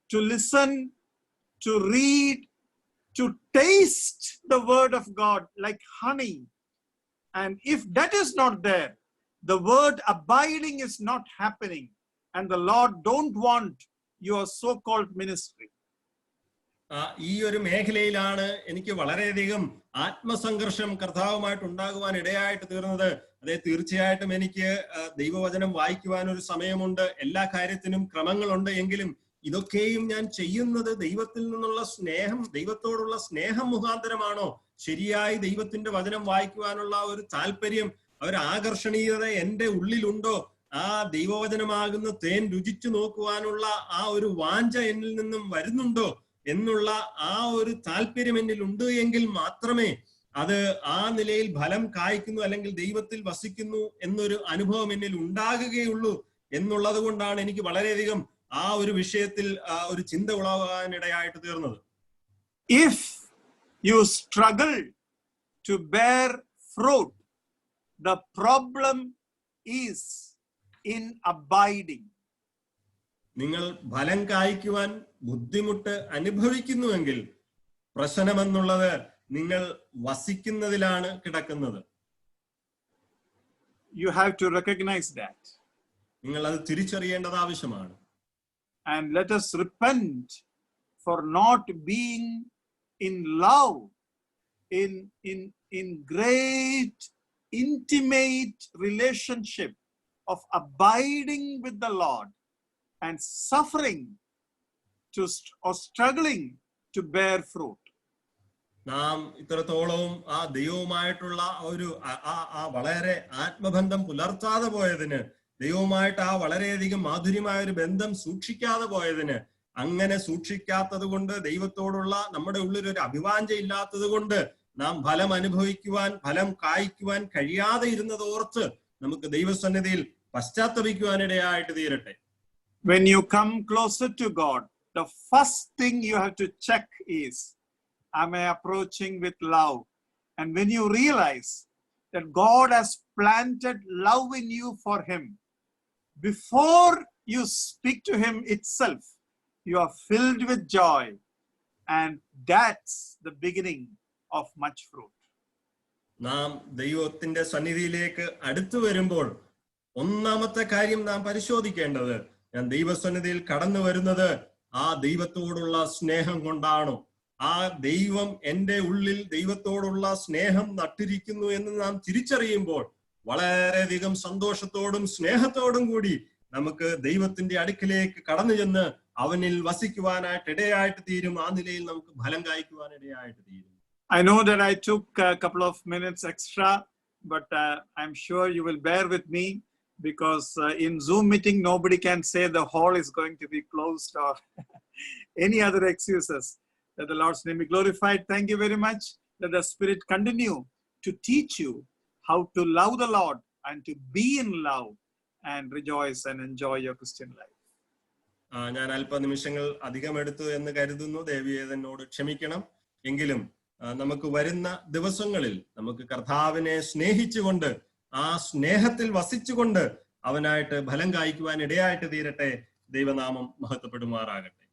to listen, to read, to taste the word of God like honey. And if that is not there, the word abiding is not happening, and the Lord don't want your so-called ministry. ഈ ഒരു മേഖലയിലാണ് എനിക്ക് വളരെയധികം ആത്മസംഘർഷം കർത്താവുമായിട്ട് ഉണ്ടാകുവാൻ ഇടയായിട്ട് തീർന്നത്. അതെ, തീർച്ചയായിട്ടും എനിക്ക് ദൈവവചനം വായിക്കുവാൻ ഒരു സമയമുണ്ട്, എല്ലാ കാര്യത്തിനും ക്രമങ്ങളുണ്ട്. എങ്കിലും ഇതൊക്കെയും ഞാൻ ചെയ്യുന്നത് ദൈവത്തിൽ നിന്നുള്ള സ്നേഹം, ദൈവത്തോടുള്ള സ്നേഹം മുഖാന്തരമാണോ? ശരിയായി ദൈവത്തിന്റെ വചനം വായിക്കുവാനുള്ള ഒരു താല്പര്യം, ഒരു ആകർഷണീയത എന്റെ ഉള്ളിലുണ്ടോ? ആ ദൈവവചനമാകുന്ന തേൻ രുചിച്ചു നോക്കുവാനുള്ള ആ ഒരു വാഞ്ച എന്നിൽ നിന്നും വരുന്നുണ്ടോ എന്നുള്ള ആ ഒരു താല്പര്യം എന്നിൽ ഉണ്ട് എങ്കിൽ മാത്രമേ അത് ആ നിലയിൽ ഫലം കായ്ക്കുന്നു, അല്ലെങ്കിൽ ദൈവത്തിൽ വസിക്കുന്നു എന്നൊരു അനുഭവം എന്നിൽ ഉണ്ടാകുകയുള്ളൂ എന്നുള്ളത് കൊണ്ടാണ് എനിക്ക് വളരെയധികം ആ ഒരു വിഷയത്തിൽ ഒരു ചിന്ത ഉളവാകാനിടയായിട്ട് തീർന്നത്. If you struggle to bear fruit, the problem is in abiding. നിങ്ങൾ ഫലം കായ്ക്കുവാൻ ബുദ്ധിമുട്ട് അനുഭവിക്കുന്നുവെങ്കിൽ പ്രശ്നമെന്നുള്ളത് നിങ്ങൾ വസിക്കുന്നതിലാണ് കിടക്കുന്നത്. You have to recognize that. നിങ്ങൾ അത് തിരിച്ചറിയേണ്ടത് ആവശ്യമാണ്. And let us repent for not being in love, in great intimate relationship of abiding with the Lord and suffering or struggling to bear fruit. നാം ഇത്രത്തോളവും ആ ദൈവവുമായിട്ടുള്ള ഒരു വളരെ ആത്മബന്ധം പുലർത്താതെ പോയതിന്, ദൈവവുമായിട്ട് ആ വളരെയധികം മാധുര്യമായ ഒരു ബന്ധം സൂക്ഷിക്കാതെ പോയതിന്, അങ്ങനെ സൂക്ഷിക്കാത്തത് കൊണ്ട്, ദൈവത്തോടുള്ള നമ്മുടെ ഉള്ളിൽ ഒരു അഭിവാഞ്ച ഇല്ലാത്തത് കൊണ്ട് നാം ഫലം അനുഭവിക്കുവാൻ, ഫലം കായ്ക്കുവാൻ കഴിയാതെ ഇരുന്നത് ഓർത്ത് നമുക്ക് ദൈവസന്നിധിയിൽ പശ്ചാത്തപിക്കുവാനിടയായിട്ട് തീരട്ടെ. When you come closer to God, the first thing you have to check is, am I approaching with love? And when you realize that God has planted love in you for Him, before you speak to Him itself, you are filled with joy, and that's the beginning of much fruit. നാം ദൈവത്തിന്റെ സന്നിധിയിലേക്ക് അടുത്തു വരുമ്പോൾ ഒന്നാമത്തെ കാര്യം നാം പരിശോധിക്കേണ്ടത്, ഞാൻ ദൈവസന്നിധിയിൽ കടന്നു വരുന്നത് ആ ദൈവത്തോടുള്ള സ്നേഹം കൊണ്ടാണോ? ആ ദൈവം എന്റെ ഉള്ളിൽ ദൈവത്തോടുള്ള സ്നേഹം നട്ടിരിക്കുന്നു എന്ന് നാം തിരിച്ചറിയുമ്പോൾ വളരെയധികം സന്തോഷത്തോടും സ്നേഹത്തോടും കൂടി നമുക്ക് ദൈവത്തിന്റെ അടുക്കിലേക്ക് കടന്നു ചെന്ന് അവനിൽ വസിക്കുവാനായിട്ട് ഇടയായിട്ട് തീരും. ആ നിലയിൽ നമുക്ക് ഫലം കായ്ക്കുവാൻ ഇടയായിട്ട് തീരും. I know that I took a couple of minutes extra, but I'm sure you will bear with me, because in Zoom meeting nobody can say the hall is going to be closed or any other excuses. That the Lord's name be glorified. Thank you very much. Let the Spirit continue to teach you how to love the Lord and to be in love and rejoice and enjoy your Christian life. ഞാൻ അല്പനിമിഷങ്ങൾ അധികം എടുത്തു എന്ന് കരുതുന്നു. ദേവിയേതനോട് ക്ഷമിക്കണം. എങ്കിലും നമുക്ക് വരുന്ന ദിവസങ്ങളിൽ നമുക്ക് കർത്താവിനെ സ്നേഹിച്ചുകൊണ്ട് ആ സ്നേഹത്തിൽ വസിച്ചുകൊണ്ട് അവനായിട്ട് ഫലം കായ്ക്കുവാൻ ഇടയായിട്ട് തീരട്ടെ. ദൈവനാമം മഹത്വപ്പെടുമാറാകട്ടെ.